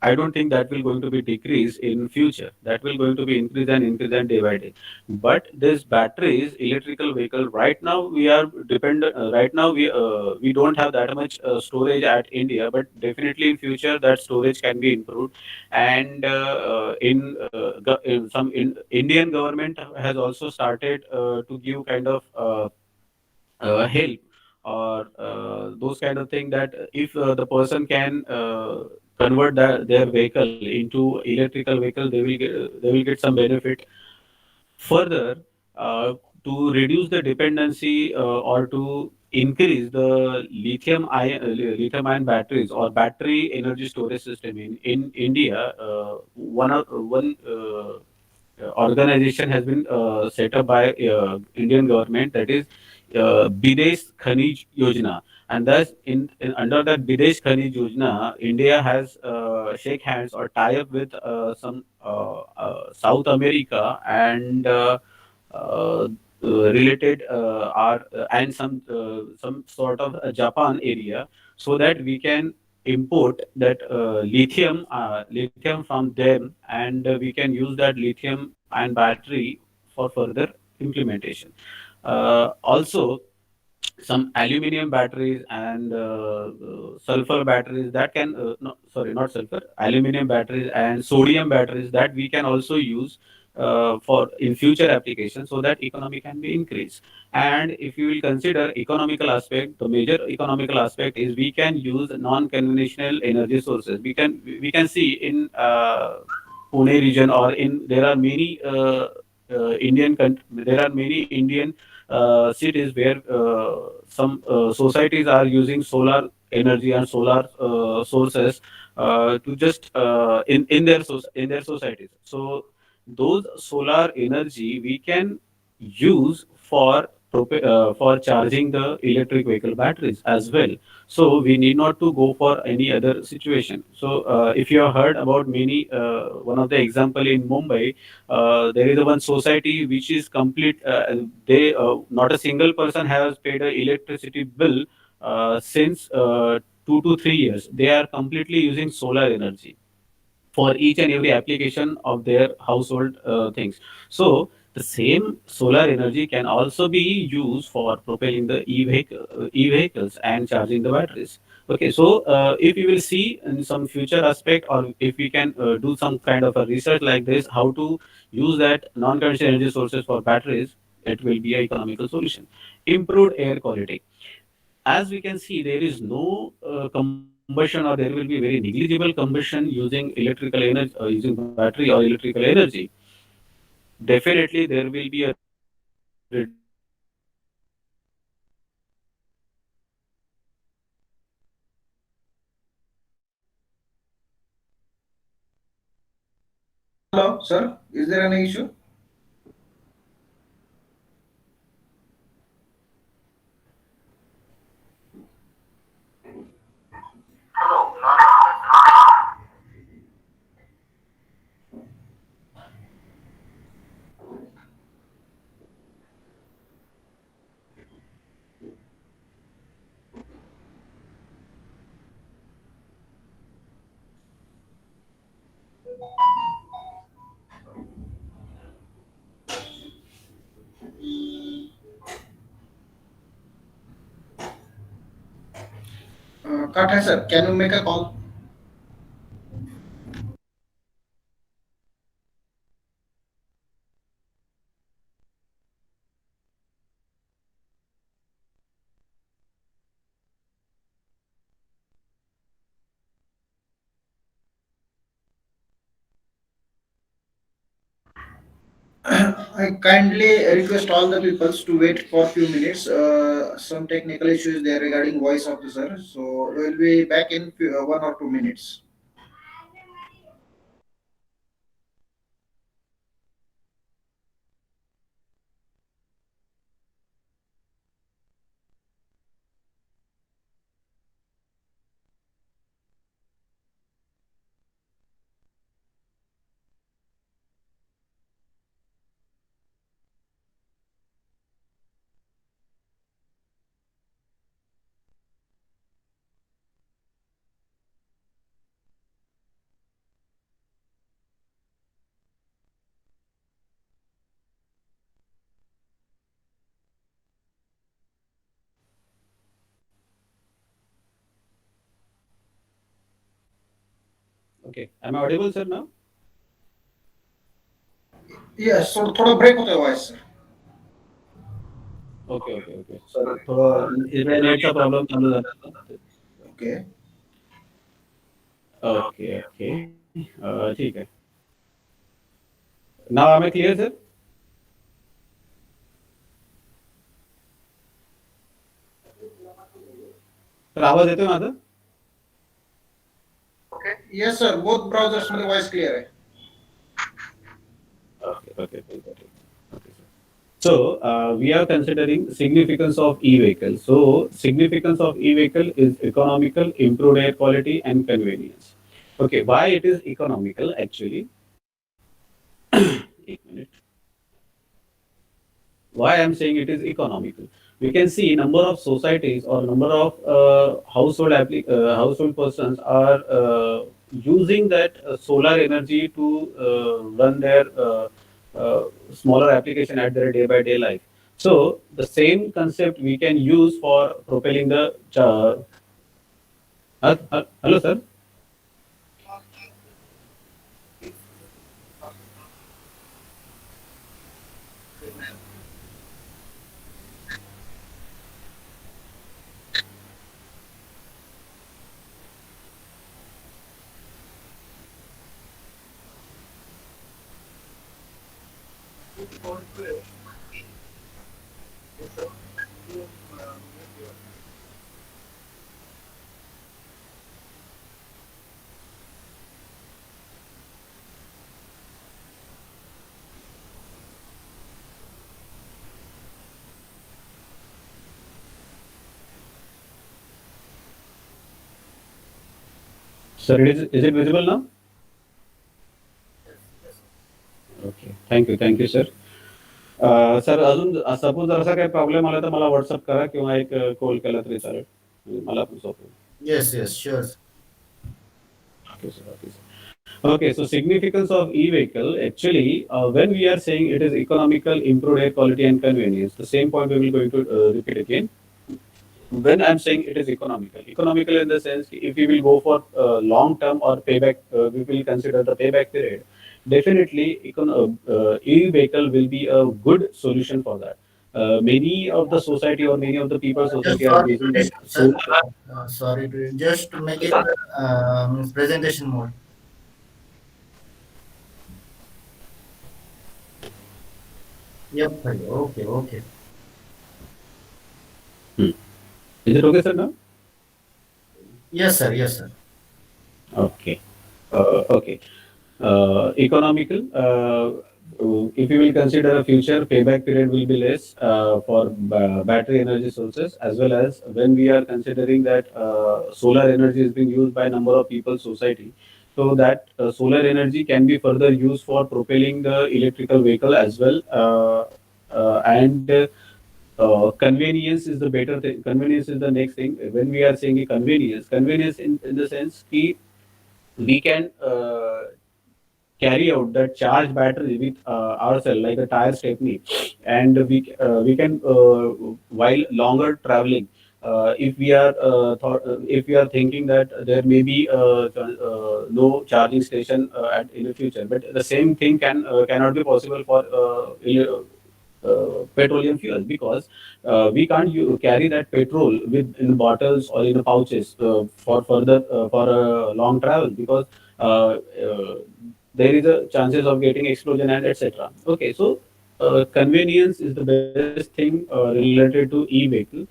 [SPEAKER 4] I don't think that will going to be decrease in future. That will going to be increase and day by day. But this batteries, electrical vehicle, right now we are dependent. Right now we don't have that much storage at India, but definitely in future that storage can be improved. And Indian government has also started to give kind of help, or those kind of thing, that if the person can convert their vehicle into electrical vehicle, they will get some benefit. Further, uh, to reduce the dependency or to increase the lithium ion batteries or battery energy storage system in India, one organization has been set up by Indian government, that is Bidesh Khanij Yojana. And thus, under that Bidesh Khanij Yojana, India has shake hands or tie up with some South America and related are and some sort of Japan area, so that we can import that lithium from them, and we can use that lithium and battery for further implementation. Also, some aluminum batteries and sulfur batteries that can no, sorry, not sulfur, aluminum batteries and sodium batteries, that we can also use for in future applications, so that economy can be increased. And if you will consider economical aspect, the major economical aspect is we can use non-conventional energy sources. We can see in Pune region, or in there are many there are many Indian cities where some societies are using solar energy and solar sources to just in their societies. So those solar energy we can use for for charging the electric vehicle batteries as well. So we need not to go for any other situation. So if you have heard about many, one of the example in Mumbai, there is a one society which is complete. They not a single person has paid a electricity bill since 2 to 3 years. They are completely using solar energy for each and every application of their household things. So the same solar energy can also be used for propelling the e-vehicles and charging the batteries. Okay, so if you will see in some future aspect, or if we can do some kind of a research like this, how to use that non-conventional energy sources for batteries, it will be a economical solution. Improved air quality. As we can see, there is no combustion, or there will be very negligible combustion using electrical energy, using battery or electrical energy. Definitely there will be a reduction in emission of carbon dioxide and
[SPEAKER 5] Hello, sir. Is there any issue? Cut hai, sir. Can you make a call? I kindly request all the peoples to wait for few minutes. Some technical issues there regarding voice of the sir. So we'll be back in 1 or 2 minutes.
[SPEAKER 4] okay. Am I audible, sir, now?
[SPEAKER 5] Yes. So थोड़ा break होता है voice sir.
[SPEAKER 4] Okay okay okay sir, थोडं इकडे नेटचा problem चालू झाला होता.
[SPEAKER 5] Okay.
[SPEAKER 4] Okay okay, ठीक आहे. नाव आम्ही क्लिअर सर. तर आवाज येतोय माझा?
[SPEAKER 5] Yes sir. Both browsers मध्ये voice clear आहे.
[SPEAKER 4] Okay, okay, ठीक आहे, ठीक आहे. Okay, sir. So we are considering significance of e-vehicle. So significance of e-vehicle is economical, improved air quality, and convenience. Okay, why it is economical actually? एक minute. Why I'm saying it is economical? We can see number of societies or number of household persons are using that solar energy to run their smaller application at their day by day life. So the same concept we can use for propelling the. Hello, sir. Sir, is it visible now? Okay. Thank you, sir. Sir अजून suppose जर असा काही problem आला तर मला WhatsApp करा किंवा एक कॉल केला तरी चालेल. म्हणजे मला पण सोपं होईल.
[SPEAKER 1] Yes, yes, sure.
[SPEAKER 4] Okay, sir. Okay, sir. Okay, so significance of e-vehicle actually, when we are saying it is economical, improved air quality and convenience, the same point we will going to repeat again. When I'm saying it is economical in the sense if we will go for long term or payback, we will consider the payback period. Definitely, e-vehicle will be a good solution for that. Many of the society or many of the people
[SPEAKER 1] Just
[SPEAKER 4] society are
[SPEAKER 1] sorry,
[SPEAKER 4] using that
[SPEAKER 1] sir.
[SPEAKER 4] solar.
[SPEAKER 1] Sorry to just make it presentation mode. Yep. Okay. Okay.
[SPEAKER 4] Hmm. Is it okay, sir? Now?
[SPEAKER 1] Yes, sir. Yes, sir.
[SPEAKER 4] Okay. Okay. Economical. If you will consider a future, payback period will be less for battery energy sources, as well as when we are considering that solar energy is being used by a number of people society. So that solar energy can be further used for propelling the electrical vehicle as well. And convenience is the better thing. Convenience is the next thing. When we are saying convenience in the sense ki we can carry out that charge battery with ourselves like a tire stepney, and we can while longer traveling, if we are thinking that there may be no charging station at in the future, but the same thing cannot be possible for petroleum fuel, because we can't carry that petrol with in bottles or in the pouches for further for a long travel, because uh, uh, there is a chances of getting explosion and etc. Okay, so convenience is the best thing related to e-vehicle.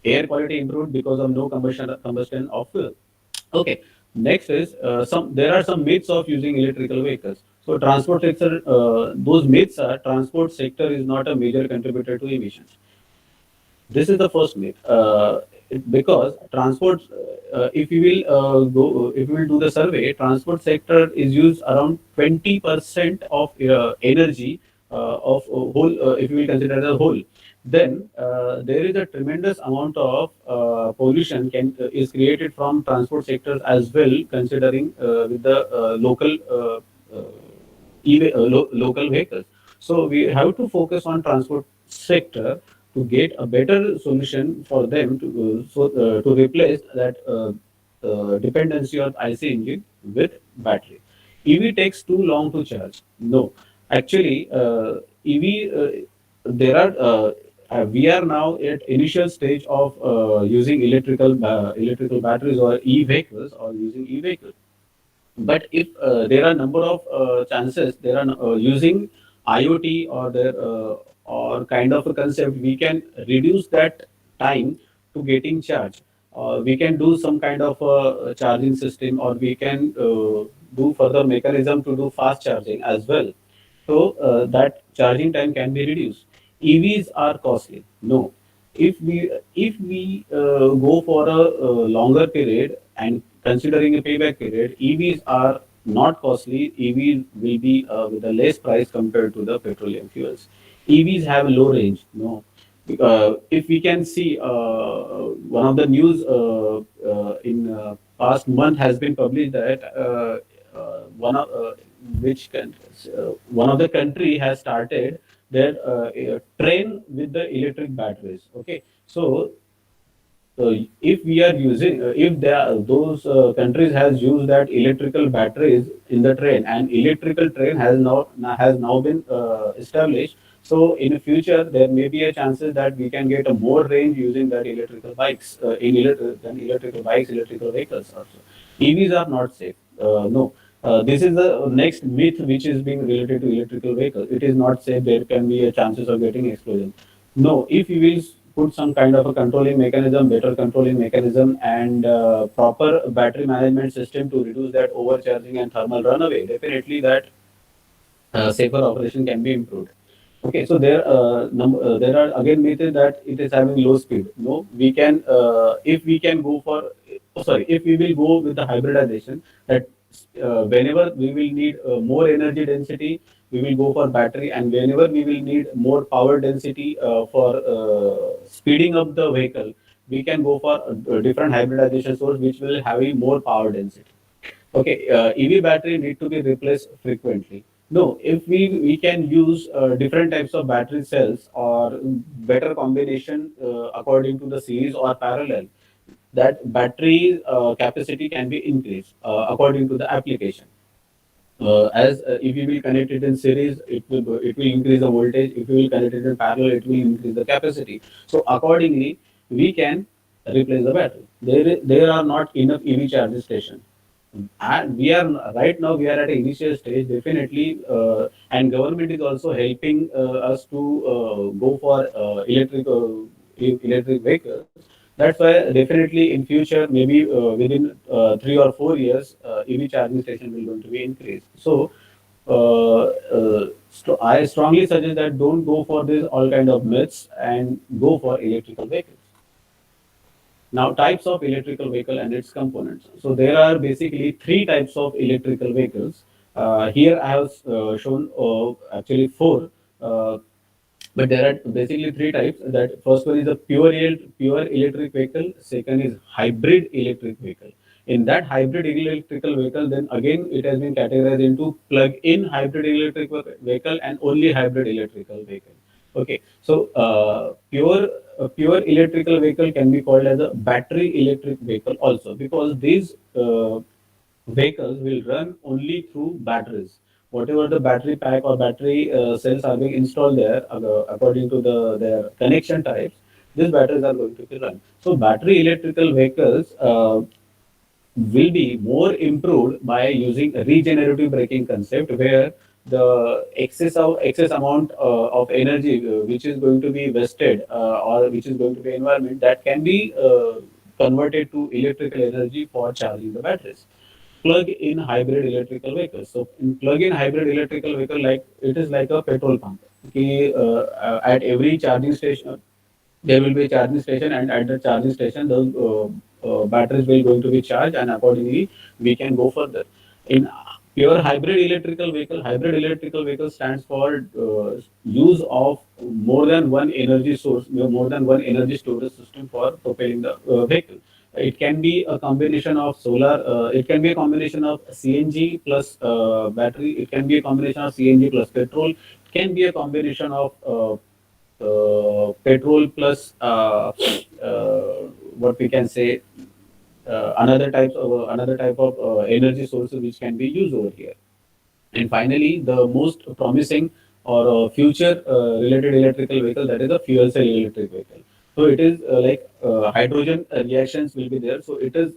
[SPEAKER 4] Air quality improved because of no combustion of fuel. Okay. Next is there are some myths of using electrical vehicles. So transport sector, those myths are transport sector is not a major contributor to emissions. This is the first myth. Because transport, if you will if you will do the survey, transport sector is used around 20% of energy of whole. If you will consider the whole, then there is a tremendous amount of pollution is created from transport sectors as well, considering with the local. Local vehicles. So we have to focus on transport sector to get a better solution for them to replace that dependency on IC engine with battery. EV takes too long to charge. No, actually, EV there are. We are now at initial stage of using electrical batteries or e-vehicles or using e-vehicles. But if there are number of chances, there are using IoT or there or kind of a concept, we can reduce that time to getting charged. We can do some kind of charging system, or we can do further mechanism to do fast charging as well. So that charging time can be reduced. EVs are costly. No, if we go for a, longer period and considering a payback period, EVs are not costly. EVs will be with a less price compared to the petroleum fuels. EVs have a low range. No, if we can see one of the news in past month has been published that one of one of the country has started their train with the electric batteries. Okay, so if we are using if there those countries has used that electrical batteries in the train, and electrical train has now been established, so in the future there may be a chances that we can get a more range using that electrical bikes than electrical bikes, electrical vehicles also. EVs are not safe. No, this is the next myth which is being related to electrical vehicles. It is not safe. There can be a chances of getting explosion. No, if you will put some kind of a controlling mechanism, better controlling mechanism, and proper battery management system to reduce that overcharging and thermal runaway, definitely that safer operation can be improved. Okay, so there are again myths that it is having low speed. No, we can if we can go for if we will go with the hybridization, that whenever we will need more energy density, we will go for battery, and whenever we will need more power density for speeding up the vehicle, we can go for a different hybridization source which will have a more power density. Okay, EV battery need to be replaced frequently. No, if we can use different types of battery cells or better combination according to the series or parallel, that battery capacity can be increased according to the application. As if you will connect it in series, it will increase the voltage. If you will connect it in parallel, it will increase the capacity. So accordingly, we can replace the battery. There are not enough EV charging station, and we are right now we are at an initial stage definitely, and government is also helping us to go for electric vehicles. That's why definitely in future, maybe within 3 or 4 years, EV charging station will going to be increased. So I strongly suggest that don't go for this all kind of myths and go for electrical vehicles. Now, types of electrical vehicle and its components. So there are basically three types of electrical vehicles. Here I have shown actually four, uh, but there are basically three types. That first one is a pure electric vehicle. Second is hybrid electric vehicle. In that hybrid electrical vehicle, then again it has been categorized into plug-in hybrid electric vehicle and only hybrid electrical vehicle. Okay, so pure electrical vehicle can be called as a battery electric vehicle also, because these vehicles will run only through batteries. Whatever the battery pack or battery cells are being installed there, according to their connection types, these batteries are going to be run. So battery electrical vehicles will be more improved by using a regenerative braking concept, where the excess amount of energy which is going to be wasted or which is going to be environment, that can be converted to electrical energy for charging the batteries. Plug-in hybrid electrical vehicles. So in plug-in hybrid electrical vehicle, like it is like a petrol pump. Okay, at every charging station there will be a charging station, and at the charging station the batteries will going to be charged, and accordingly we can go further. In pure hybrid electrical vehicle stands for use of more than one energy source, more than one energy storage system for propelling the vehicle. It can be a combination of solar, it can be a combination of CNG plus battery, it can be a combination of CNG plus petrol, it can be a combination of petrol plus what we can say, another type of energy sources which can be used over here. And finally, the most promising or future related electrical vehicle, that is a fuel cell electric vehicle. So it is like hydrogen reactions will be there. So it is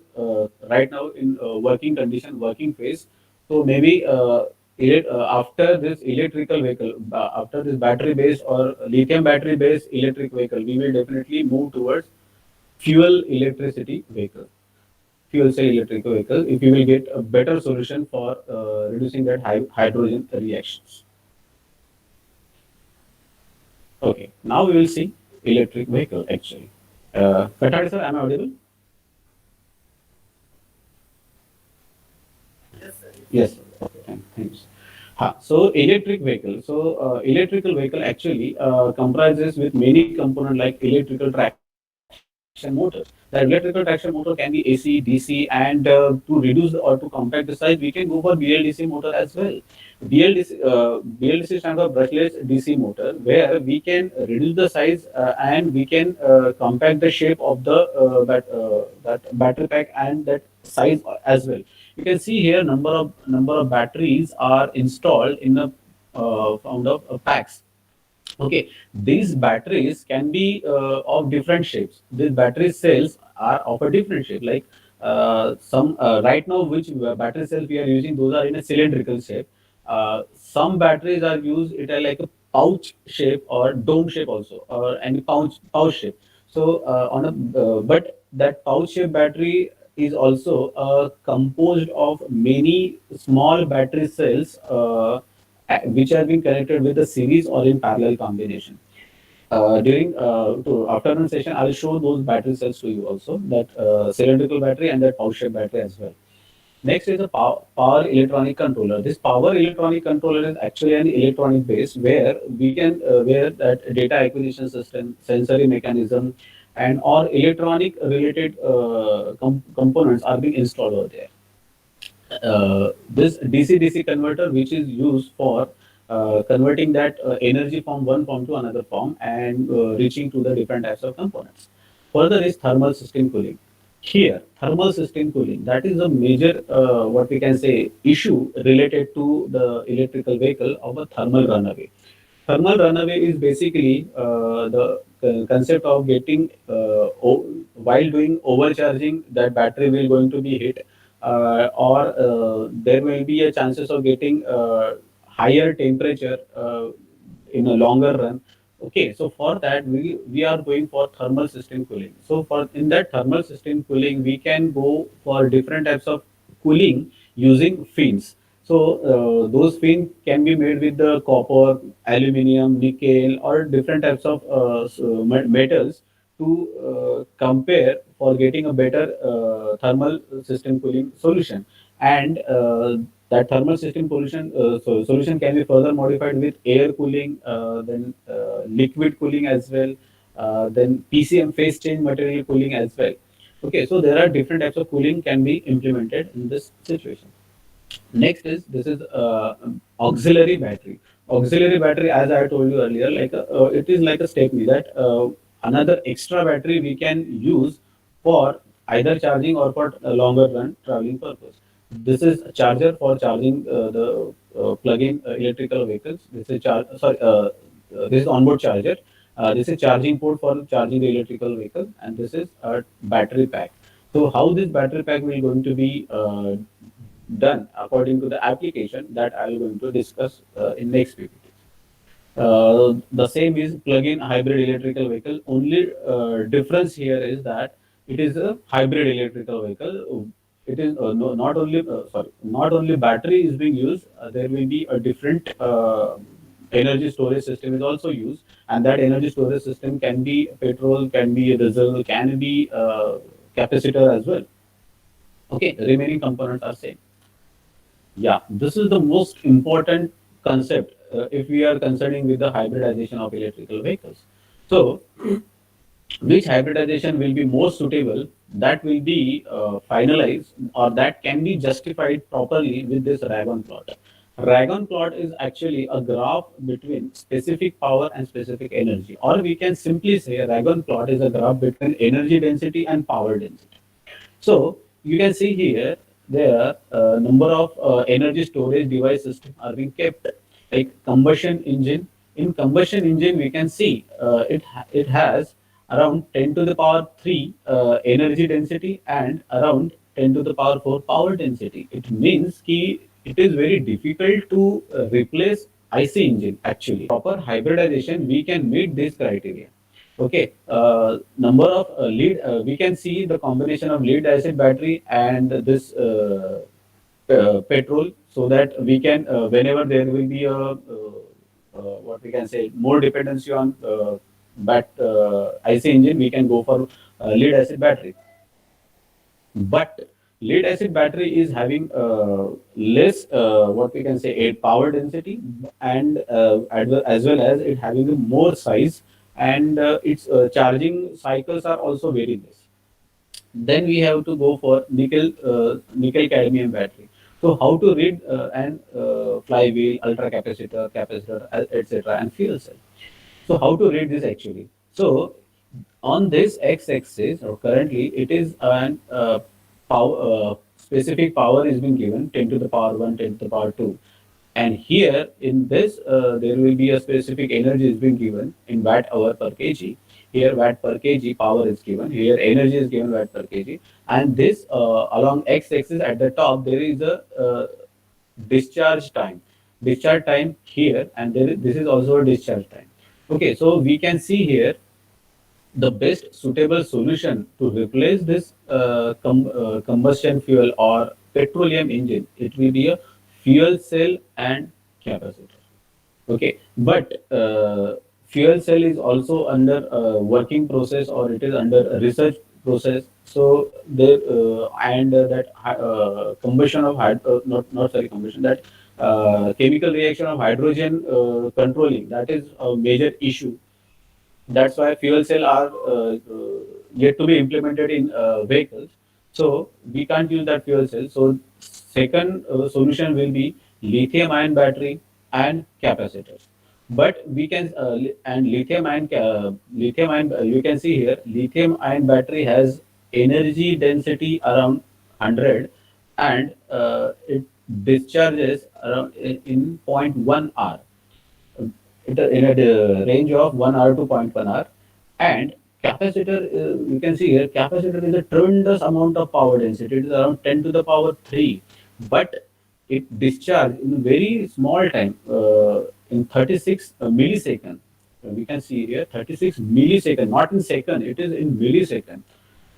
[SPEAKER 4] right now in working condition, working phase. So maybe after this electrical vehicle, after this battery based or lithium battery based electric vehicle, we will definitely move towards fuel electricity vehicle, fuel cell electric vehicle, if you will get a better solution for reducing that hydrogen reactions. Okay, now we will see electric vehicle actually. Kathari sir, am I audible? Yes, sir. Okay, thanks. So electric vehicle. So electrical vehicle actually comprises with many components like electrical traction motor. That electrical traction motor can be AC, DC, and to reduce or to compact the size, we can go for BLDC motor as well. BLDC stands for brushless DC motor, where we can reduce the size and we can compact the shape of the that battery pack and that size as well. You can see here number of batteries are installed in the found of packs. Okay, these batteries can be of different shapes. These battery cells are of a different shape. Like some right now, which battery cells we are using, those are in a cylindrical shape. Some batteries are used it are like a pouch shape or dome shape also, or any pouch shape. So on a but that pouch shape battery is also composed of many small battery cells which are being connected with a series or in parallel combination. During to afternoon session, I'll show those battery cells to you also, that cylindrical battery and that pouch shaped battery as well. Next is a power electronic controller. This power electronic controller is actually an electronic base where we can where that data acquisition system, sensory mechanism, and or electronic related components are being installed over there. This DC-DC converter, which is used for converting that energy from one form to another form and reaching to the different types of components. Further is thermal system cooling. Here, thermal system cooling, that is a major, what we can say, issue related to the electrical vehicle of a thermal runaway. Thermal runaway is basically the concept of getting while doing overcharging, that battery will going to be hit, or there will be a chances of getting higher temperature in a longer run. Okay, so for that we are going for thermal system cooling. So for in that thermal system cooling, we can go for different types of cooling using fins. So those fins can be made with the copper, aluminum, nickel, or different types of metals to compare for getting a better thermal system cooling solution. And that thermal system solution can be further modified with air cooling, then liquid cooling as well, then PCM phase change material cooling as well. Okay, so there are different types of cooling can be implemented in this situation. Next is this is auxiliary battery. Auxiliary battery, as I told you earlier, like it is like a stepney, that another extra battery we can use for either charging or for a longer run traveling purpose. This is a charger for charging the plug-in electrical vehicles. This is this is onboard charger. This is charging port for charging the electrical vehicle, and this is a battery pack. So how this battery pack will going to be done according to the application, that I will going to discuss in next PPT. The same is plug-in hybrid electrical vehicle. Only difference here is that it is a hybrid electrical vehicle. It is not only not only battery is being used. There will be a different energy storage system is also used, and that energy storage system can be petrol, can be diesel, can be capacitor as well. Okay, remaining components are same. Yeah, this is the most important concept if we are concerning with the hybridization of electrical vehicles. So, which hybridization will be more suitable, that will be finalized, or that can be justified properly with this Ragon plot. Ragon plot is actually a graph between specific power and specific energy, or we can simply say a Ragon plot is a graph between energy density and power density. So you can see here there are number of energy storage device system are being kept, like combustion engine. In combustion engine, we can see it has around 10 to the power 3 energy density and around 10 to the power 4 power density. It means ki it is very difficult to replace IC engine actually. Proper hybridization, we can meet this criteria. Okay, number of lead, we can see the combination of lead acid battery and this petrol, so that we can, whenever there will be a, what we can say, more dependency on IC engine, we can go for lead acid battery. But lead acid battery is having less, what we can say, a power density, and as well as it having a more size, and its charging cycles are also very less. Then we have to go for nickel cadmium battery. So how to read an flywheel, ultra capacitor, etc., and fuel cell. So how to read this actually? So on this x-axis, or currently it is an power, specific power is being given 10 to the power 1, 10 to the power 2. And here in this, there will be a specific energy is being given in watt hour per kg. Here watt per kg power is given. Here energy is given watt per kg. And this along x-axis at the top, there is a discharge time. Discharge time here, and this is also a discharge time. Okay, so we can see here the best suitable solution to replace this combustion fuel or petroleum engine, it will be a fuel cell and capacitor. Okay, but Fuel cell is also under working process, or it is under a research process. So there and that combustion of not sorry combustion, that chemical reaction of hydrogen controlling, that is a major issue. That's why fuel cell are yet to be implemented in vehicles. So we can't use that fuel cell. So second solution will be lithium ion battery and capacitors. But we can and lithium ion, you can see here, lithium ion battery has energy density around 100, and it discharges around in zero point 0.1 hour, in a range of 1 hour to zero point 0.1 hour. And capacitor, you can see here, capacitor is a tremendous amount of power density. It is around 10 to the power 3, but it discharge in very small time, in 36 millisecond. We can see here 36 millisecond, not in second, it is in millisecond.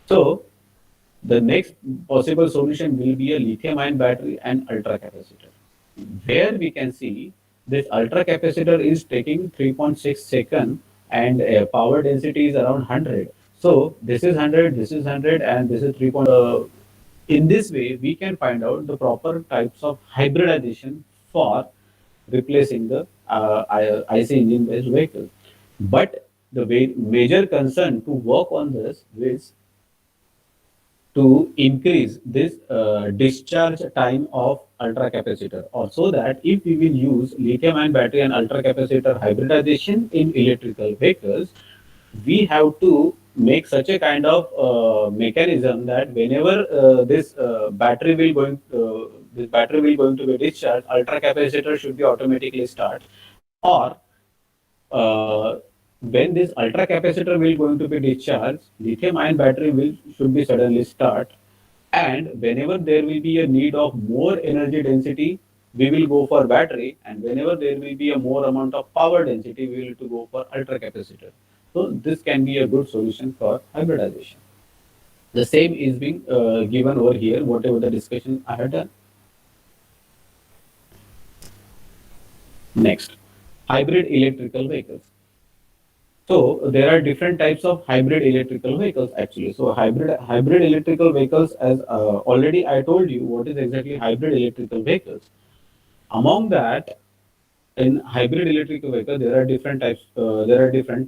[SPEAKER 4] So the next possible solution will be a lithium ion battery and ultra capacitor, where we can see this ultra capacitor is taking 3.6 second, and power density is around 100. So this is 100, this is 100, and this is 3. In this way, we can find out the proper types of hybridization for replacing the IC engine based vehicle. But the major concern to work on this is to increase this discharge time of ultra capacitor, or so that if we will use lithium ion battery and ultra capacitor hybridization in electrical vehicles, we have to make such a kind of mechanism that whenever this battery will going to be discharged, ultra capacitor should be automatically start, or uh, when this ultra capacitor will going to be discharged, lithium ion battery will should be suddenly start. And whenever there will be a need of more energy density, we will go for battery, and whenever there will be a more amount of power density, we will to go for ultra capacitor. So this can be a good solution for hybridization. The same is being given over here, whatever the discussion I had done. Next, hybrid electrical vehicles. So there are different types of hybrid electrical vehicles actually. So hybrid electrical vehicles, as already I told you, what is exactly hybrid electrical vehicles. Among that, in hybrid electrical vehicle, there are different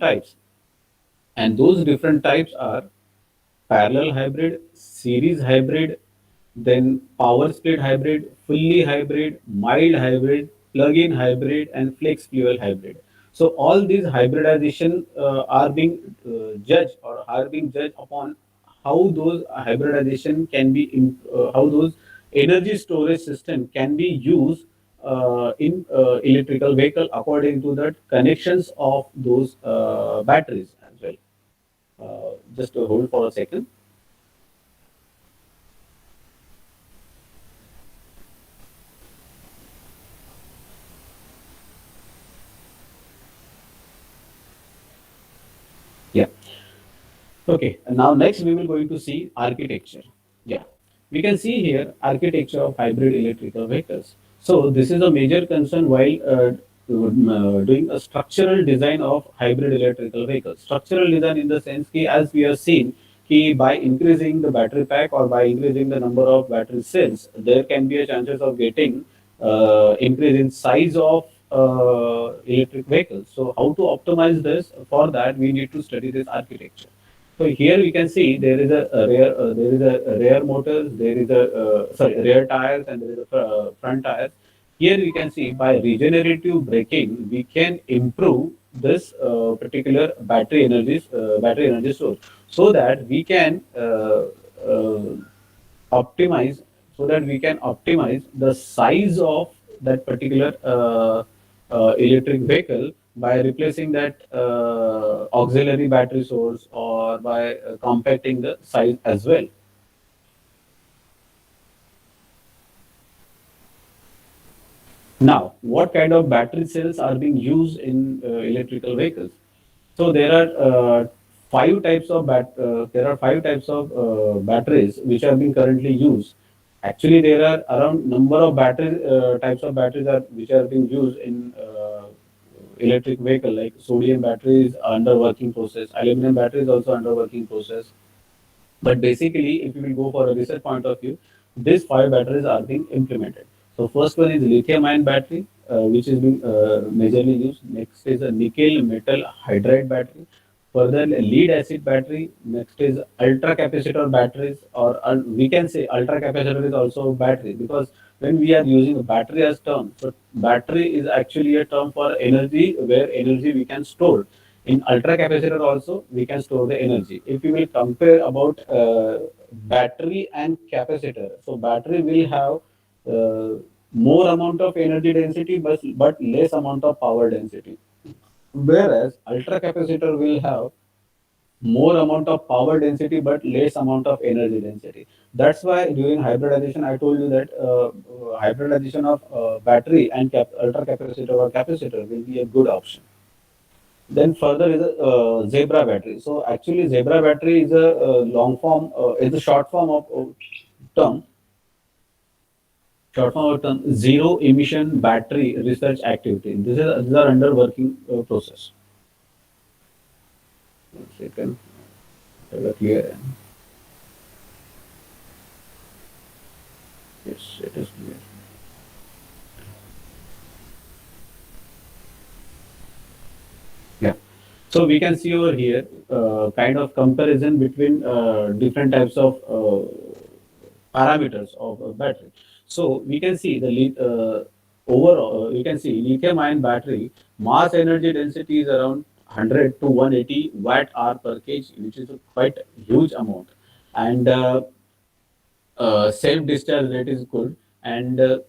[SPEAKER 4] types. And those different types are parallel hybrid, series hybrid, then power split hybrid, fully hybrid, mild hybrid, plug-in hybrid, and flex fuel hybrid. So all these hybridization are being judged, or are being judged upon how those hybridization can be how those energy storage system can be used in electrical vehicle according to the connections of those batteries as well. Just hold for a second. Yeah. Okay. Now next we will going to see architecture. Yeah. We can see here architecture of hybrid electrical vehicles. So this is a major concern while doing a structural design of hybrid electrical vehicles. Structural design in the sense that, as we have seen, by increasing the battery pack or by increasing the number of battery cells, there can be a chances of getting increase in size of electric vehicles. So how to optimize this? For that, we need to study this architecture. So here we can see there is a rear motors, there is a rear tires, and there is a front tires. Here we can see by regenerative braking we can improve this particular battery energy source, so that we can optimize the size of that particular electric vehicle by replacing that auxiliary battery source, or by compacting the size as well. Now, what kind of battery cells are being used in electrical vehicles? So there are five types of batteries which are being currently used. Actually, there are around number of battery types of batteries which are being used in electric vehicle, like sodium battery is under working process, aluminum battery is also under working process. But basically, if you will go for a research point of view, these five batteries are being implemented. So first one is lithium-ion battery, which is being majorly used. Next is a nickel metal hydride battery. Further, lead acid battery. Next is ultra capacitor batteries, or we can say ultra capacitor is also battery, because when we are using a battery as term, so battery is actually a term for energy, where energy we can store. In ultra capacitor also we can store the energy. If you will compare about battery and capacitor, so battery will have more amount of energy density, but less amount of power density, whereas ultra capacitor will have more amount of power density but less amount of energy density. That's why during hybridization I told you that hybridization of battery and ultra capacitor or capacitor will be a good option. Then further is a zebra battery. So actually zebra battery is a long form, is a term, short form of term zero emission battery research activity. These are under working process. One second, have a clear. Yes, it is clear. Yeah. So we can see over here kind of comparison between different types of parameters of a battery. So we can see overall, you can see lithium-ion battery mass energy density is around 100 to 180 watt hour per kg, which is a quite huge amount, and self discharge rate is good, and and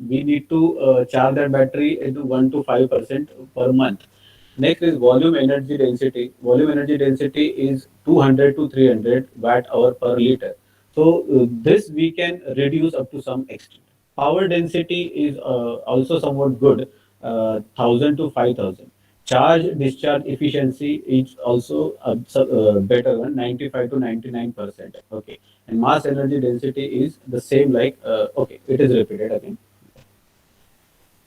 [SPEAKER 4] we need to charge that battery into 1 to 5% per month. Next is volume energy density. Volume energy density is 200 to 300 watt hour per liter. So this we can reduce up to some extent. Power density is also somewhat good, 1000 to 5000. Charge discharge efficiency is also better one, 95 to 99%. Okay, and mass energy density is the same, like okay, it is repeated again.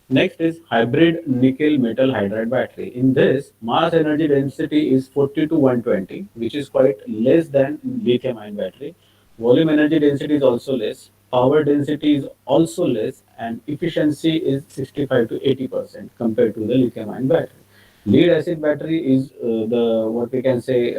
[SPEAKER 4] Next is hybrid nickel metal hydride battery. In this, mass energy density is 40 to 120, which is quite less than lithium ion battery. Volume energy density is also less. Power density is also less, and efficiency is 65 to 80% compared to the lithium ion battery. Lead acid battery is the what we can say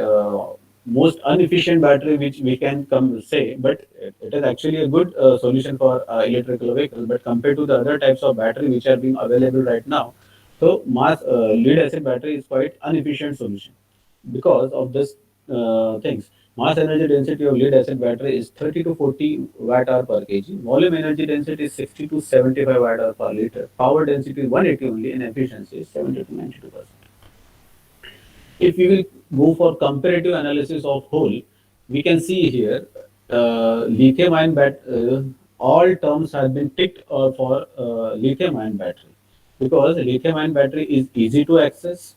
[SPEAKER 4] most inefficient battery which we can come say, but it is actually a good solution for electrical vehicle. But compared to the other types of battery which are being available right now, so mass lead acid battery is quite inefficient solution because of this things. Mass energy density of lead acid battery is 30 to 40 watt hour per kg. Volume energy density is 60 to 75 watt hour per liter. Power density is 180 only, and efficiency is 70 to 92%. If we will go for comparative analysis of whole, we can see here all terms have been ticked for lithium-ion battery, because lithium-ion battery is easy to access,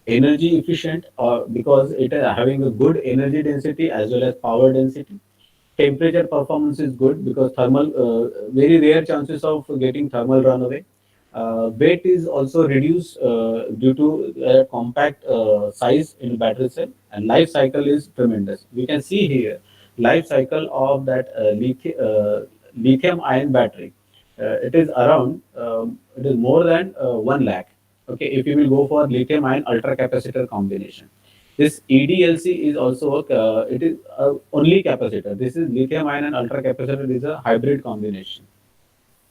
[SPEAKER 4] energy efficient, or because it is having a good energy density as well as power density. Temperature performance is good because thermal, very rare chances of getting thermal runaway. Weight is also reduced due to compact size in battery cell, and life cycle is tremendous. We can see here life cycle of that lithium ion battery. It is around, it is more than 1 lakh. Okay, if you will go for lithium ion ultra capacitor combination. This EDLC is also it is only capacitor. This is lithium ion and ultra capacitor is a hybrid combination.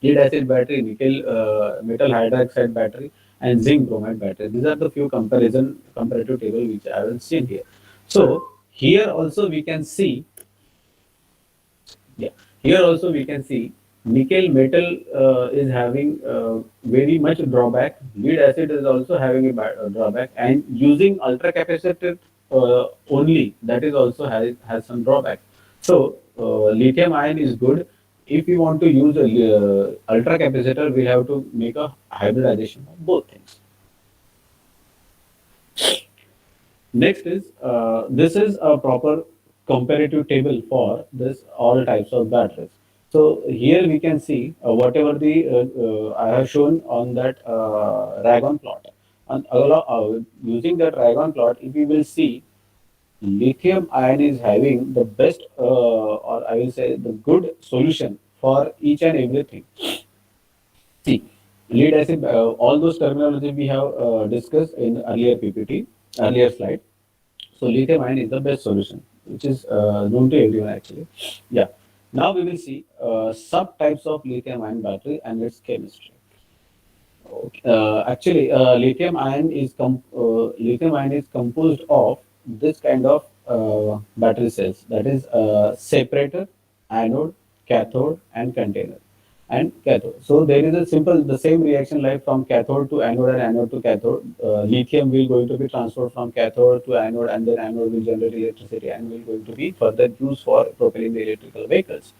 [SPEAKER 4] Lead acid battery, nickel metal hydroxide battery, and zinc bromide battery. These are the few comparative table which I have seen here. So here also we can see, yeah, here also we can see nickel metal is having very much drawback. Lead acid is also having a drawback, and using ultra capacitor only, that is also has some drawback. So lithium ion is good. If we want to use a ultra capacitor, we have to make a hybridization of both things. Next is this is a proper comparative table for this all types of batteries. So here we can see whatever the I have shown on that Ragon plot. And using that Ragon plot, if we will see, lithium ion is having the best, or I will say the good solution for each and everything. See, lead acid, all those terminology we have discussed in earlier PPT, earlier slide. So lithium ion is the best solution, which is known to everyone actually. Yeah. Now we will see subtypes of lithium ion battery and its chemistry. Okay. Actually, lithium ion is composed of this kind of battery cells. That is separator, anode, cathode, and container, and cathode. So there is a simple the same reaction like from cathode to anode and anode to cathode. Lithium will going to be transferred from cathode to anode, and then anode will generate electricity and will going to be further used for propelling the electrical vehicles.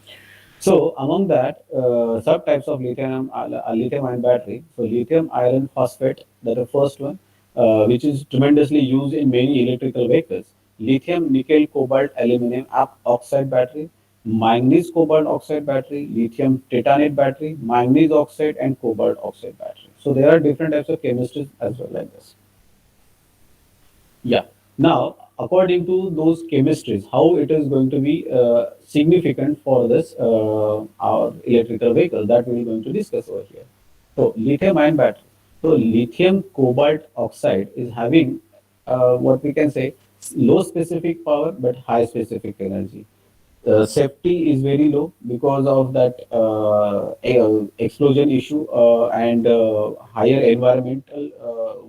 [SPEAKER 4] So among that, subtypes of lithium ion battery. So lithium iron phosphate, that the first one, which is tremendously used in many electrical vehicles. Lithium nickel cobalt aluminum oxide battery, manganese cobalt oxide battery, lithium titanate battery, manganese oxide and cobalt oxide battery. So there are different types of chemistries as well like this. Yeah. Now, according to those chemistries, how it is going to be significant for this our electrical vehicle that we are going to discuss over here. So, lithium-ion battery. So, lithium cobalt oxide is having what we can say low specific power but high specific energy. Safety is very low because of that explosion issue and higher environmental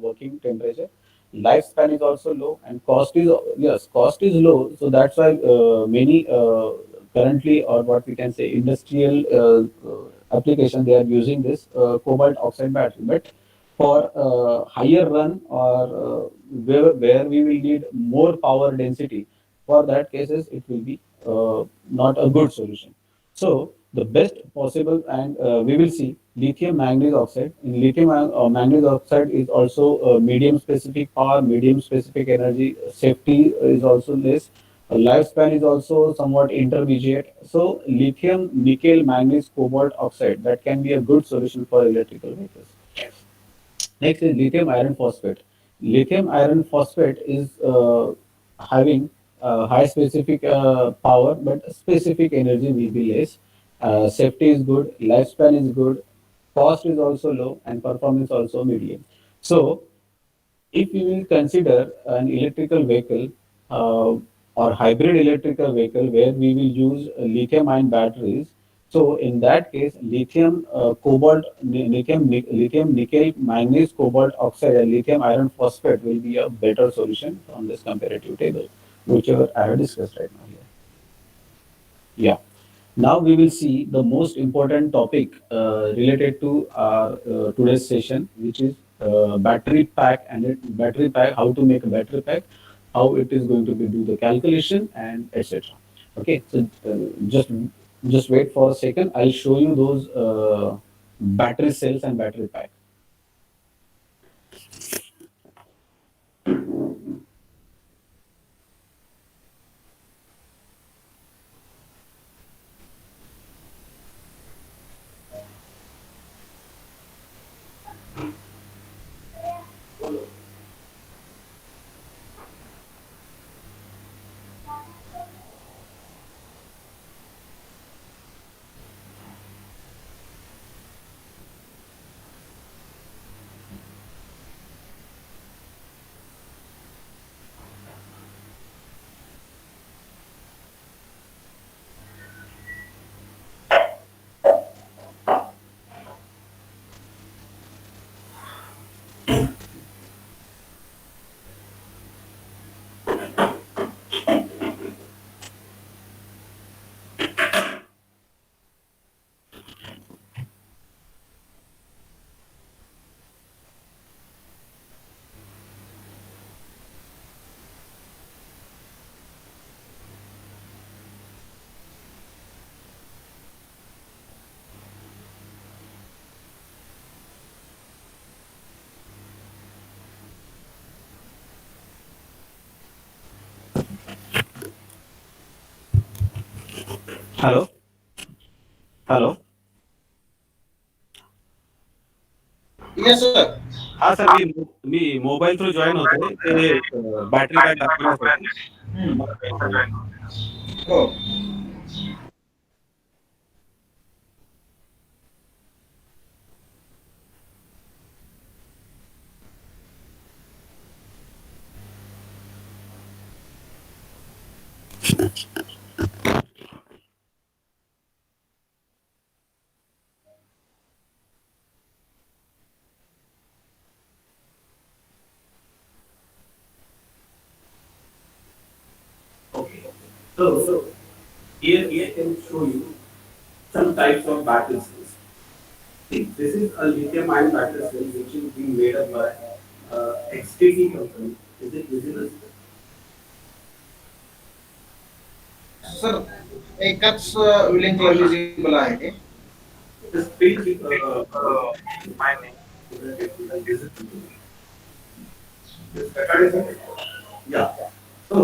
[SPEAKER 4] working temperature. Lifespan is also low, and cost is, yes, cost is low. So that's why many currently, or what we can say, industrial application, they are using this cobalt oxide battery. But for higher run, or where we will need more power density, for that cases it will be not a good solution. So the best possible, and we will see lithium manganese oxide. In lithium manganese oxide is also medium specific power, medium specific energy. Safety is also less. Lifespan is also somewhat intermediate. So lithium, nickel, manganese, cobalt oxide, that can be a good solution for electrical vehicles. Next is lithium iron phosphate. Lithium iron phosphate is having high specific power, but specific energy will be less. Safety is good, lifespan is good, cost is also low, and performance also medium. So if we will consider an electrical vehicle or hybrid electrical vehicle where we will use lithium ion batteries, so in that case, lithium cobalt, lithium nickel, manganese cobalt oxide, and lithium iron phosphate will be a better solution from this comparative table, whichever I have discussed right now here. Yeah. Now we will see the most important topic related to our today's session, which is battery pack and battery pack. How to make a battery pack, how it is going to be do the calculation and etc. Okay, so just wait for a second. I'll show you those battery cells and battery pack. Hello. Hello.
[SPEAKER 5] Yes, sir.
[SPEAKER 4] हां sir, मी mobile through join होतोय. ते battery bank दाखवण्यासाठी. मला join करायचं.
[SPEAKER 5] हो.
[SPEAKER 4] Okay. So here I can show you some types of battery cells. See, this is a lithium-ion battery cell which is being made up by XTT company. Is it visible?
[SPEAKER 5] Sir एकच लिंकला visible आहे ते.
[SPEAKER 4] This page, my name, so that it will be visible to you. This record is okay? Yeah. So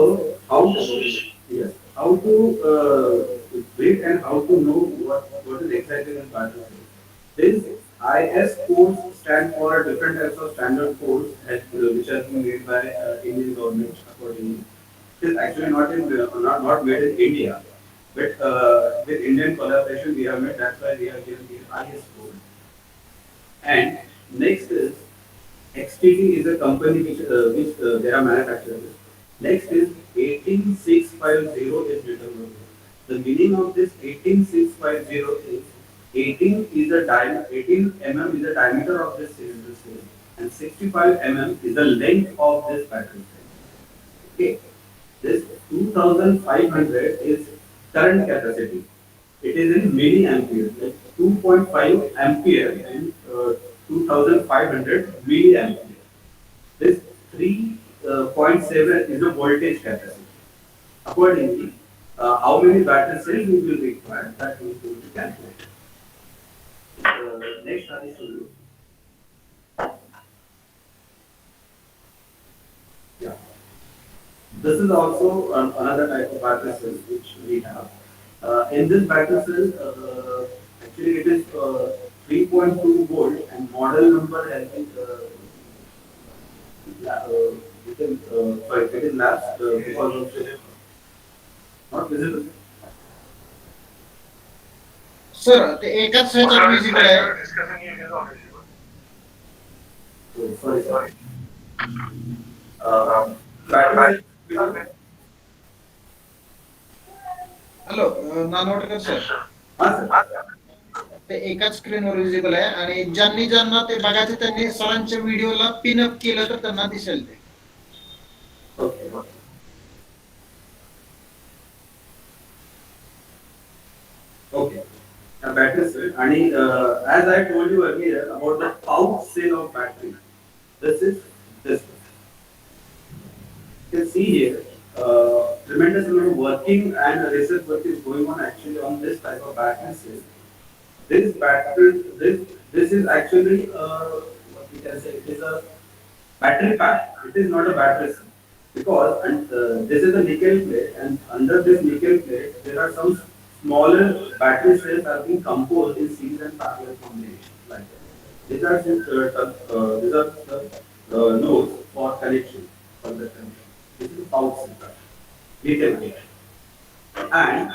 [SPEAKER 4] yes, how to read and how to know what is exactly in battery cell. This IS codes stand for different types of standard codes which are being made by Indian government accordingly. It is actually not made in India, but with Indian collaboration we have made. That's why we are given the IS code. And next is XTT is a company which they are manufacturers. Next is 18650 is written over here. The meaning of this 18650 is 18 mm is the diameter of this cylinder cell and 65 mm is the length of this battery cell. Okay. This 2500 is current capacity. It is in milliampere, like 2.5 ampere and 2500 milliampere. This 3.7 is the voltage capacity. Accordingly, how many battery cells we will require, that we will calculate. Next, I will show you. Yeah. This is also another type of battery cell which we have. In this battery cell, actually it is 3.2 volt and model number has been sorry, it is lapsed because of not visible.
[SPEAKER 5] Sir ते एकाच ह्याच्यात visible आहे.
[SPEAKER 4] So, sorry, sorry. Battery cell.
[SPEAKER 5] Hello Nanawatkar sir.
[SPEAKER 4] हाँ sir.
[SPEAKER 5] ते एकाच स्क्रीनवर visible आहे आणि ज्यांना ते बघायचं त्यांनी सरांच्या व्हिडिओला पिन अप केलं तर त्यांना दिसेल ते.
[SPEAKER 4] Okay. Okay. A battery cell. And as I told you earlier about the pouch cell of battery, this is this. You can see here, tremendous amount of working and research work is going on actually on this type of battery cell. This is actually what we can say, it is a battery pack. It is not a battery cell because this is a nickel plate and under this nickel plate there are some smaller battery cells are being composed in series and parallel combination like that. These are the nodes for connection for the connection. This is pouch cell, lithium and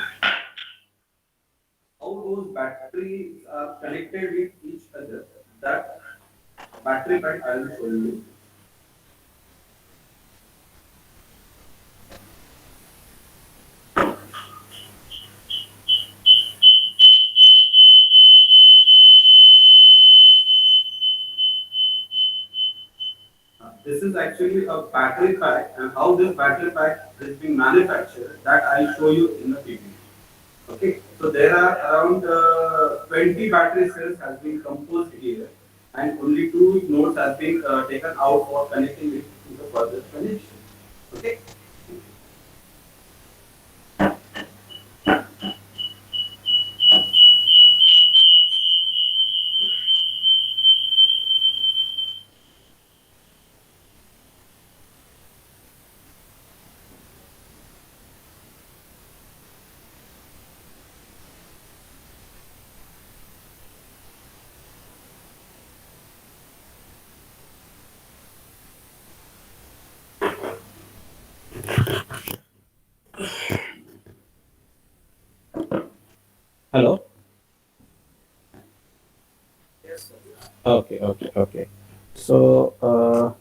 [SPEAKER 4] how those batteries are connected with each other. That battery pack I will show you. This is actually a battery pack and how this battery pack is being manufactured that I'll show you in the PPT. Okay, so there are around 20 battery cells has been composed here and only two nodes has been taken out for connecting it to the further connection. Okay. Hello. Okay, okay, okay. So,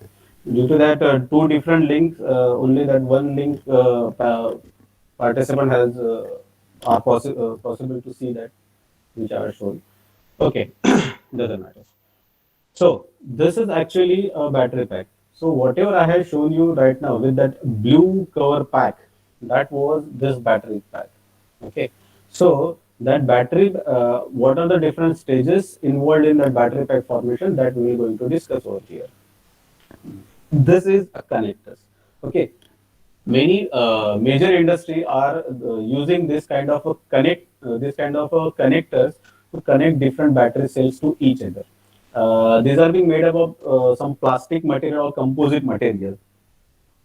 [SPEAKER 4] due to that, two different links, only that one link participant has are possible to see that which are shown. Okay, doesn't matter. So, this is actually a battery pack. So, whatever I have shown you right now with that blue cover pack, that was this battery pack. Okay. So, that battery, what are the different stages involved in that battery pack formation that we are going to discuss over here. This is a connectors. Okay. Many major industry are using this kind of a connectors to connect different battery cells to each other. These are being made up of some plastic material or composite material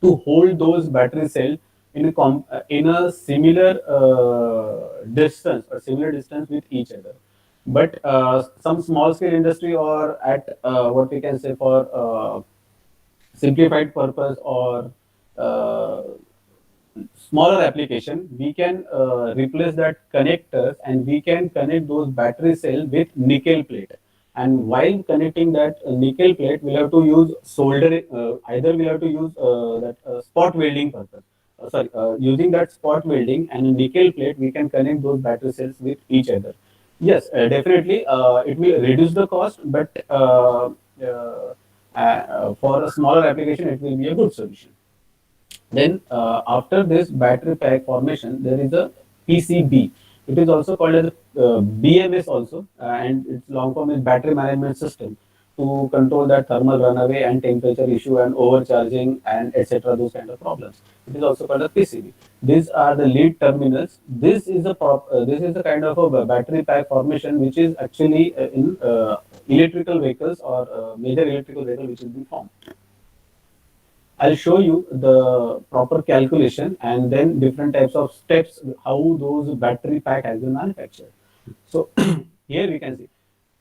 [SPEAKER 4] to hold those battery cells in a similar distance or similar distance with each other. But some small scale industry or at what we can say for simplified purpose or uh, smaller application, we can replace that connectors and we can connect those battery cell with nickel plate. And while connecting that nickel plate, we'll have to use solder. Either we'll have to use that spot welding purpose. Sorry, using that spot welding and a nickel plate, we can connect those battery cells with each other. Yes, definitely, it will reduce the cost, but for a smaller application, it will be a good solution. Then after this battery pack formation, there is a PCB. It is also called as BMS also, and its long form is battery management system to control that thermal runaway and temperature issue and overcharging and etc. Those kind of problems. It is also called a PCB. These are the lead terminals. This is a kind of a battery pack formation which is actually in electrical vehicles or major electrical vehicle which is being formed. I'll show you the proper calculation and then different types of steps how those battery pack has been manufactured. So here we can see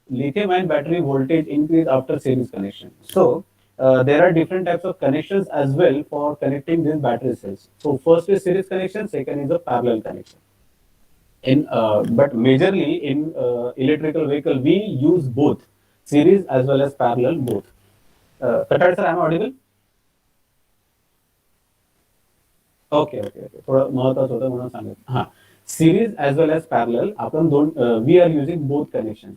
[SPEAKER 4] lithium-ion battery voltage increase after series connection. So there are different types of connections as well for connecting these battery cells. So first is series connection, second is a parallel connection. In but majorly in electrical vehicle we use both series as well as parallel both. Kattad sir, am I audible? Okay okay okay थोडं महत्वाचं होतं म्हणून सांगितलं हां series as well as parallel आपण दोन we are using both connection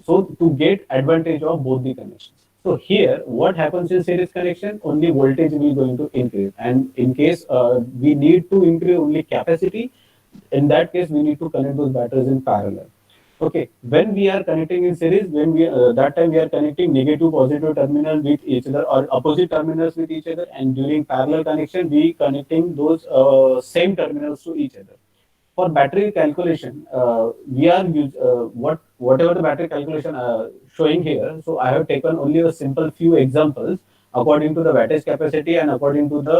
[SPEAKER 4] so to get advantage of both the connections. So here what happens in series connection, only voltage will going to increase, and in case we need to increase only capacity, in that case we need to connect those batteries in parallel. Okay, when we are connecting in series, when we that time we are connecting negative positive terminal with each other or opposite terminals with each other, and during parallel connection we connecting those same terminals to each other. For battery calculation, we are whatever the battery calculation showing here. So I have taken only a simple few examples according to the wattage capacity and according to the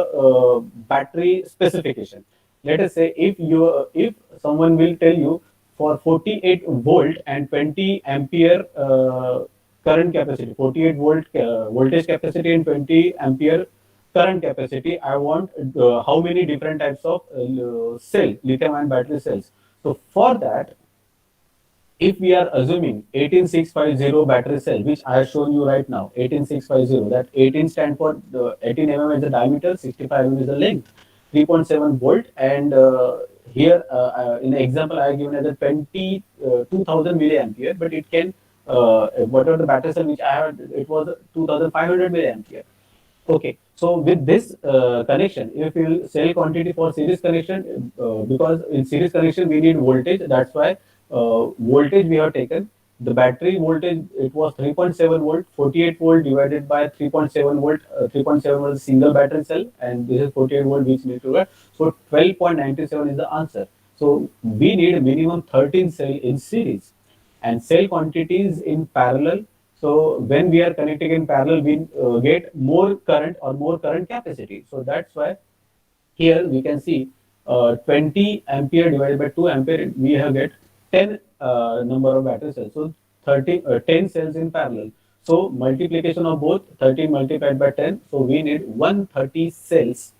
[SPEAKER 4] battery specification. Let us say if someone will tell you for 48 volt and 20 ampere current capacity, 48 volt voltage capacity and 20 ampere current capacity, I want how many different types of cell, lithium-ion battery cells. So for that, if we are assuming 18650 battery cell, which I have shown you right now, 18650, that 18 stand for 18 mm is the diameter, 65 mm is the length, 3.7 volt, and here in the example I have given as a 2000 milliampere, but it can whatever the battery cell which I had, it was 2500 milliampere. Okay, so with this connection, if you cell quantity for series connection, because in series connection we need voltage, that's why voltage we have taken. The battery voltage, it was 3.7 volt, 48 volt divided by 3.7 volt, 3.7 volt single battery cell, and this is 48 volt which need to get. So 12.97 is the answer. So we need minimum 13 cell in series and cell quantities in parallel. So when we are connecting in parallel, we get more current or more current capacity. So that's why here we can see 20 ampere divided by 2 ampere, we have get 10 number of battery cells. So 10 cells in parallel. So multiplication of both 13 multiplied by 10. So we need 130 cells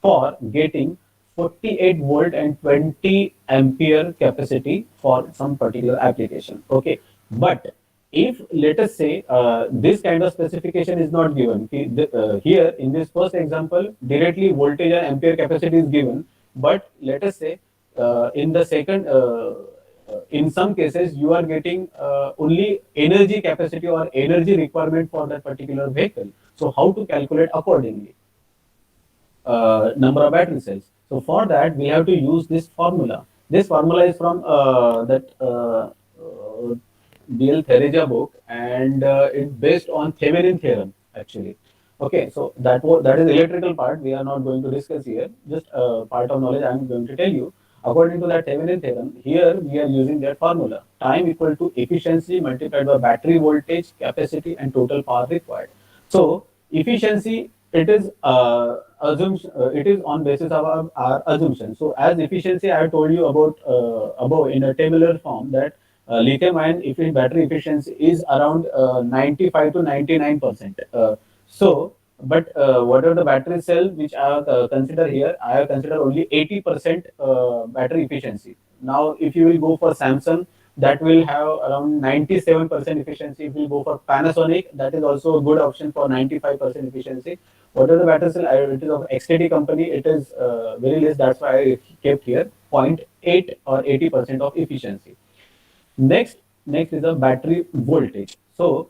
[SPEAKER 4] for getting 48 volt and 20 ampere capacity for some particular application. Okay, but if let us say this kind of specification is not given, here in this first example directly voltage and ampere capacity is given, but let us say in the second in some cases you are getting only energy capacity or energy requirement for that particular vehicle. So how to calculate accordingly number of battery cells? So for that we have to use this formula. This formula is from that DL Thereja book, and it's based on Thevenin theorem actually. Okay, so that is electrical part. We are not going to discuss here. Just part of knowledge I am going to tell you. According to that Thevenin theorem, here we are using that formula: time equal to efficiency multiplied by battery voltage, capacity, and total power required. So efficiency, it is assumption. It is on basis of our assumption. So as efficiency, I have told you about above in a tabular form that lithium-ion battery efficiency is around 95 to 99%. But whatever the battery cell which I have considered here, I have considered only 80% battery efficiency. Now, if you will go for Samsung, that will have around 97% efficiency. If you go for Panasonic, that is also a good option for 95% efficiency. Whatever the battery cell, it is of XTD company, it is very less. That's why I kept here 0.8 or 80% of efficiency. Next is the battery voltage. So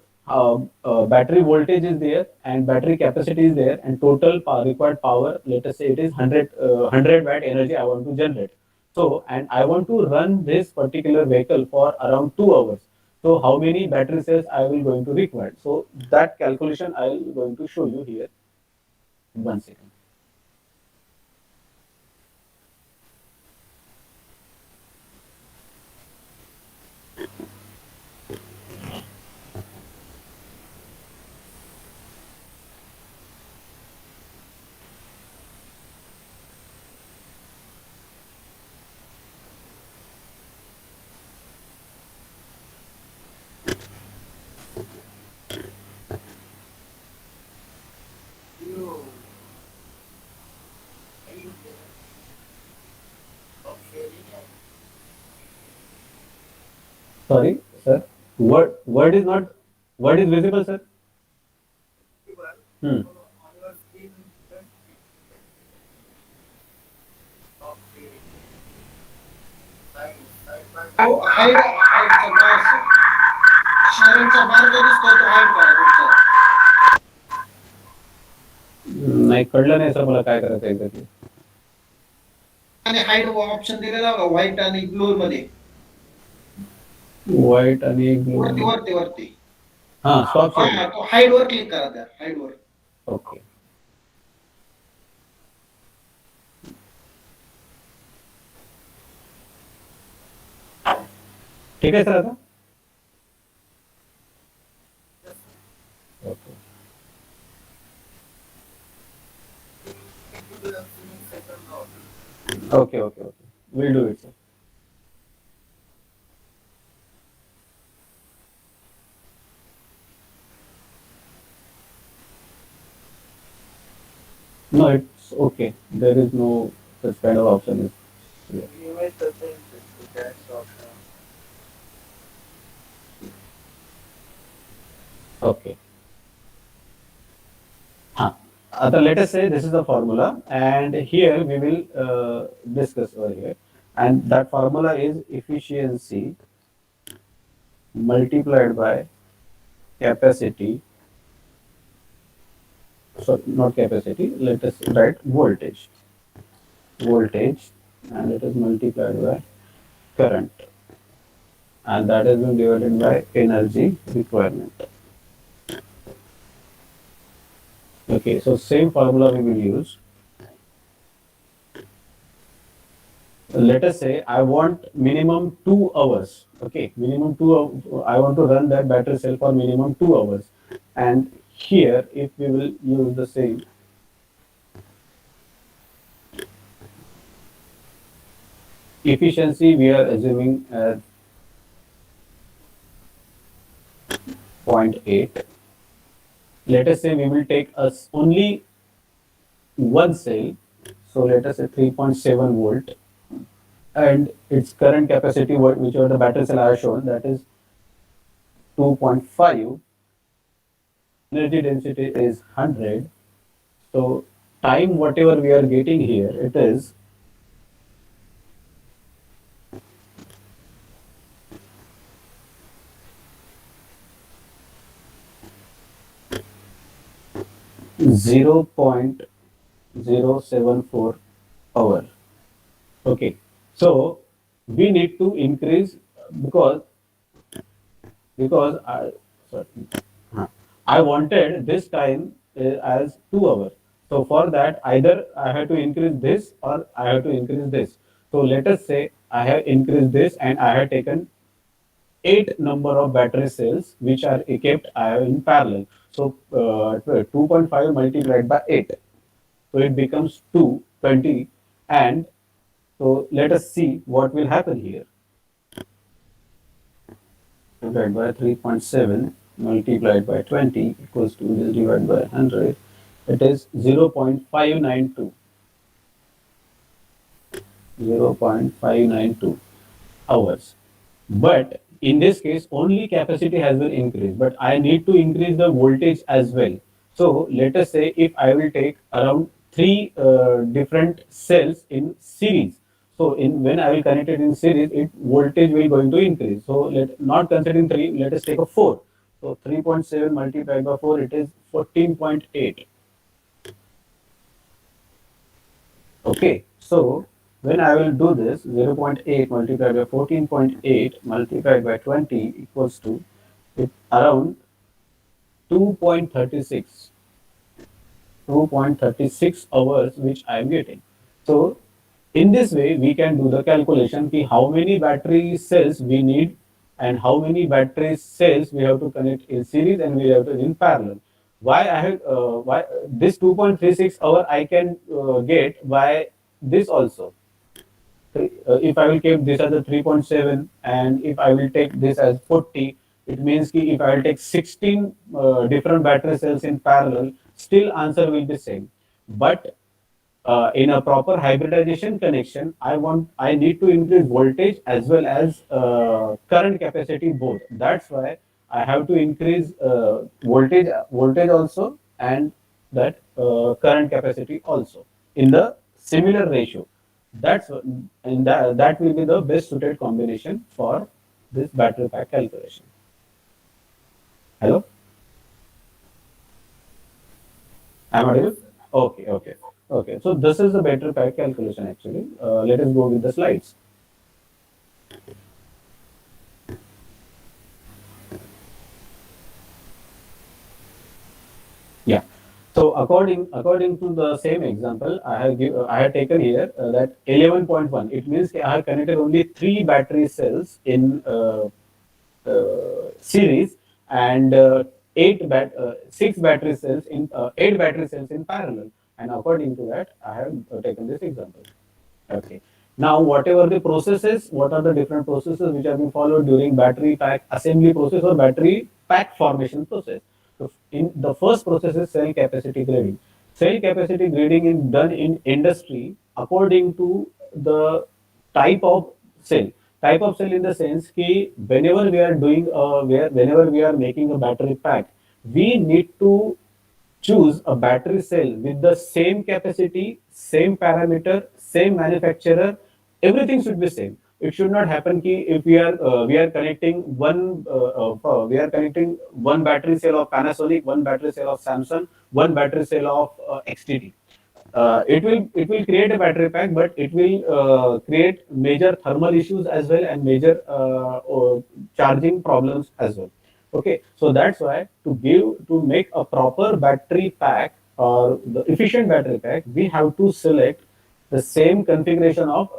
[SPEAKER 4] battery voltage is there and battery capacity is there, and total power, required power, let us say it is 100 watt energy I want to generate. So and I want to run this particular vehicle for around 2 hours. So how many battery cells I will going to require? So that calculation I will going to show you here. 1 second. Sorry, sir. Word is not, word is visible, sir. Hmm.
[SPEAKER 5] हाईटचा bar sir, शेअरिंगचा bar जो दिसतोय तो height करा तुमचा.
[SPEAKER 4] नाही कळलं नाही सर मला काय करायचं एक्झॅक्टली.
[SPEAKER 5] आणि हाईट ऑप्शन दिलेला बघा व्हाईट आणि ब्लू मध्ये.
[SPEAKER 4] व्हाईट आणि
[SPEAKER 5] वरती वरती वरती.
[SPEAKER 4] हां स्टॉप शेअरिंग.
[SPEAKER 5] हा तो हाईट वर क्लिक करा त्या हाईट वर.
[SPEAKER 4] ओके. ठीक आहे सर आता. Okay. Okay, okay, okay. We'll do it, sir. No, it's okay. There is no such kind of option. Is okay. Huh. Let us say this is the formula, and here we will discuss over here. And that formula is efficiency multiplied by capacity. So not capacity. Let us write voltage. Voltage, and it is multiplied by current, and that has been divided by energy requirement. Okay, so same formula we will use. Let us say I want minimum 2 hours. Okay, minimum 2 hours. I want to run that battery cell for minimum 2 hours. And here, if we will use the same, efficiency we are assuming as 0.8. Let us say we will take us only one cell. So let us say 3.7 volt, and its current capacity, whichever the battery cell I have shown, that is 2.5. Energy density is 100. So time whatever we are getting here, it is 0.074 hour. Okay, so we need to increase, because sorry, huh, I wanted this time as 2 hours. So for that, either I have to increase this or I have to increase this. So let us say I have increased this and I have taken 8 number of battery cells which are kept in parallel. So 2.5 multiplied by 8. So it becomes 220, and so let us see what will happen here. Divided by 3.7 multiplied by 20 equals to this divided by 100. It is 0.592. 0.592 hours. But in this case, only capacity has been increased, but I need to increase the voltage as well. So let us say if I will take around three different cells in series. So in when I will connect it in series, it voltage will going to increase. So not considering three, let us take a four. So 3.7 multiplied by 4, it is 14.8. Okay, so when I will do this, 0.8 multiplied by 14.8 multiplied by 20 equals to it around 2.36. 2.36 hours which I am getting. So in this way we can do the calculation ki how many battery cells we need and how many battery cells we have to connect in series and we have to in parallel. Why I have why this 2.36 hour I can get by this also. If I will keep this as a 3.7 and if I will take this as 40, it means ki if I will take 16 different battery cells in parallel, still answer will be same. But in a proper hybridization connection, I need to increase voltage as well as current capacity both. That's why I have to increase voltage also and that current capacity also in the similar ratio. That will be the best suited combination for this battery pack calculation. Hello, am I audible? Okay, okay, okay. So this is the battery pack calculation actually. Let us go with the slides. Yeah. So according to the same example, I have taken here that 11.1. It means I have connected only three battery cells in series and six battery cells in eight battery cells in parallel. And according to that, I have taken this example. Okay. Now, whatever the processes, what are the different processes which are being followed during battery pack assembly process or battery pack formation process? So, in the first process is cell capacity grading. Cell capacity grading is done in industry according to the type of cell. Type of cell in the sense that whenever we are doing, whenever we are making a battery pack, we need to choose a battery cell with the same capacity, same parameter, same manufacturer. Everything should be same. It should not happen ki if we are connecting we are connecting one battery cell of Panasonic, one battery cell of Samsung, one battery cell of XTT. It will create a battery pack, but it will create major thermal issues as well and major charging problems as well. Okay, so that's why to make a proper battery pack or the efficient battery pack, we have to select the same configuration of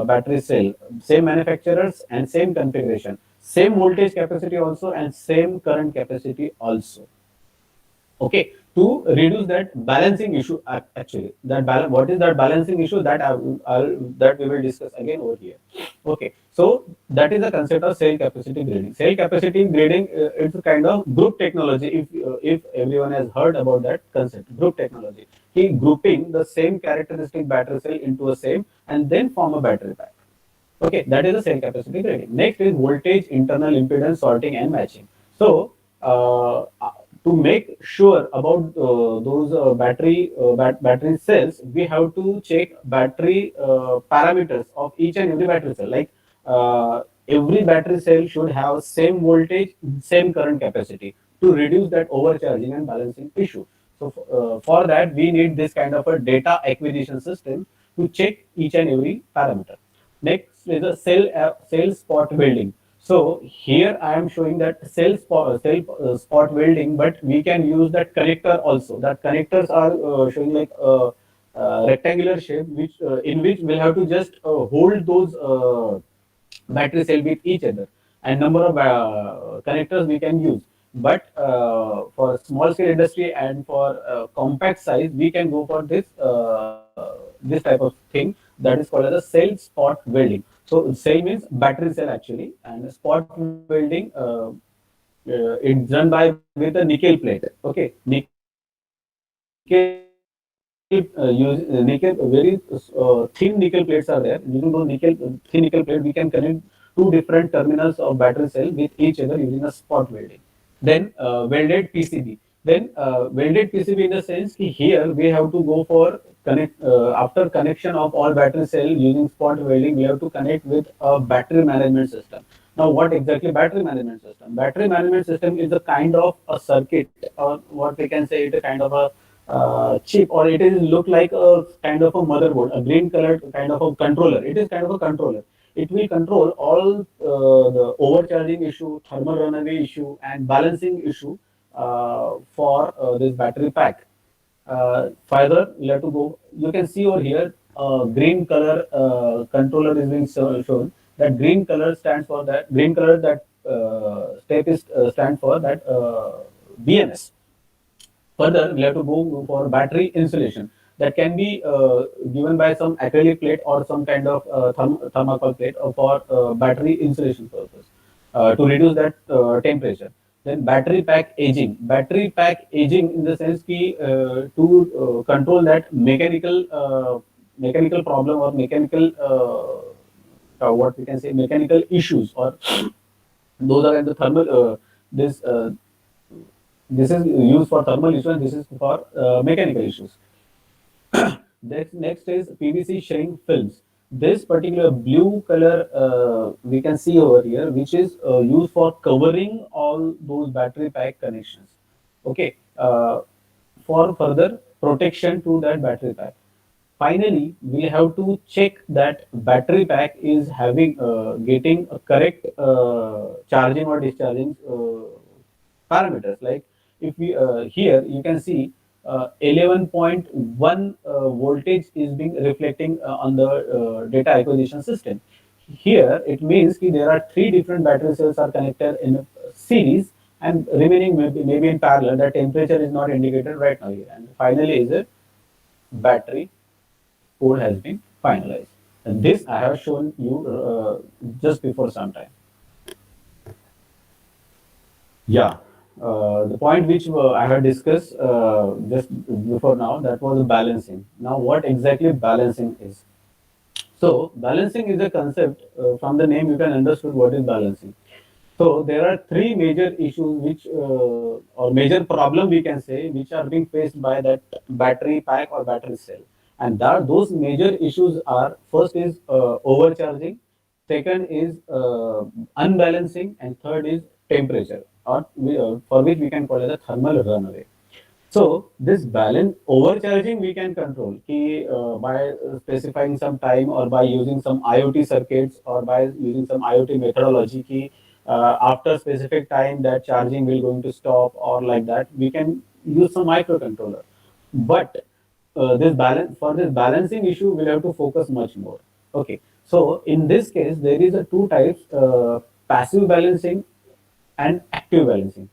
[SPEAKER 4] battery cell, same manufacturers and same configuration, same voltage capacity also and same current capacity also. Okay, to reduce that balancing issue. Actually, what is that balancing issue, that we will discuss again over here. Okay, so that is the concept of cell capacity grading. Cell capacity grading, it's a kind of group technology. If everyone has heard about that concept, group technology. he grouping the same characteristic battery cell into a same and then form a battery pack. Okay, that is the cell capacity grading. Next is voltage, internal impedance sorting and matching. So, to make sure about those battery cells, we have to check battery parameters of each and every battery cell. Like every battery cell should have same voltage, same current capacity to reduce that overcharging and balancing issue. So, for that, we need this kind of a data acquisition system to check each and every parameter. Next is a cell spot welding. So here I am showing that spot welding, but we can use that connector also. That connectors are showing like a, rectangular shape, which in which we'll have to just hold those battery cell with each other, and number of connectors we can use. But for small scale industry and for compact size, we can go for this type of thing that is called as a cell spot welding. So cell means battery cell actually, and spot welding. It's done by with a nickel plate. Okay, nickel use nickel very thin nickel plates are there. Using those thin nickel plate, we can connect two different terminals of battery cell with each other using a spot welding. Then welded PCB. Then welded PCB in the sense ki here we have to go for after connection of all battery cell using spot welding, we have to connect with a battery management system. Now, what exactly battery management system? Battery management system is a kind of a circuit, or what we can say, it a kind of a chip, or it is look like a kind of a motherboard, a green colored kind of a controller. It is kind of a controller. It will control all the overcharging issue, thermal runaway issue, and balancing issue for this battery pack. Further, we have to go. You can see over here, green color controller is being shown. That green color stands for that. Green color that step is stand for that BMS. Further, we have to go for battery insulation that can be given by some acrylic plate or some kind of thermocol plate for battery insulation purpose to reduce that temperature. Then battery pack aging. Battery pack aging in the sense ki, to control that mechanical problem or mechanical what we can say mechanical issues, or those are in the thermal this this is used for thermal issues, and this is for mechanical issues. Next is PVC shrink films. This particular blue color we can see over here, which is used for covering all those battery pack connections. Okay, for further protection to that battery pack. Finally, we have to check that battery pack is having getting a correct charging or discharging parameters. Like if we here you can see 11.1 voltage is being reflecting on the data acquisition system. Here it means ki there are three different battery cells are connected in a series, and remaining maybe in parallel. The temperature is not indicated right now here. And finally is a battery code has been finalized. And this I have shown you just before some time. Yeah. The point which I had discussed just before now, that was balancing. Now, what exactly balancing is? So, balancing is a concept. From the name, you can understand what is balancing. So, there are three major issues which, or major problem we can say, which are being faced by that battery pack or battery cell. And that those major issues are, first is overcharging, second is unbalancing, and third is temperature, or for which we can call it a thermal runaway. So this balance overcharging we can control ki, by specifying some time, or by using some IoT circuits, or by using some IoT methodology ki, after specific time that charging will going to stop, or like that we can use some microcontroller. But this balance for this balancing issue we'll have to focus much more. Okay, so in this case there is a two types, passive balancing and active balancing.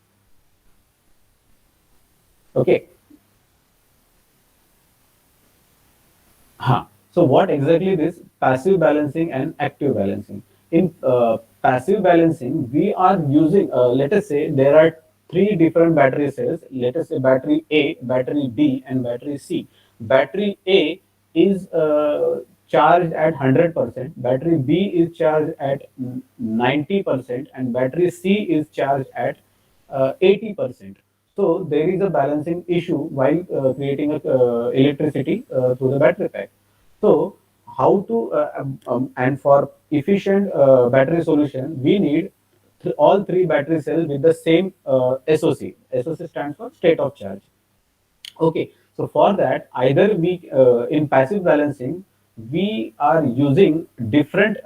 [SPEAKER 4] Okay. Huh. So what exactly this passive balancing and active balancing? In passive balancing, we are using, let us say there are three different battery cells. Let us say battery A, battery B, and battery C. battery A is charged at 100%, battery B is charged at 90%, and battery C is charged at 80%. So there is a balancing issue while creating electricity through the battery pack. So how to and for efficient battery solution, we need all three battery cells with the same SOC. SOC stands for state of charge. Okay, so for that, either we in passive balancing, we are using different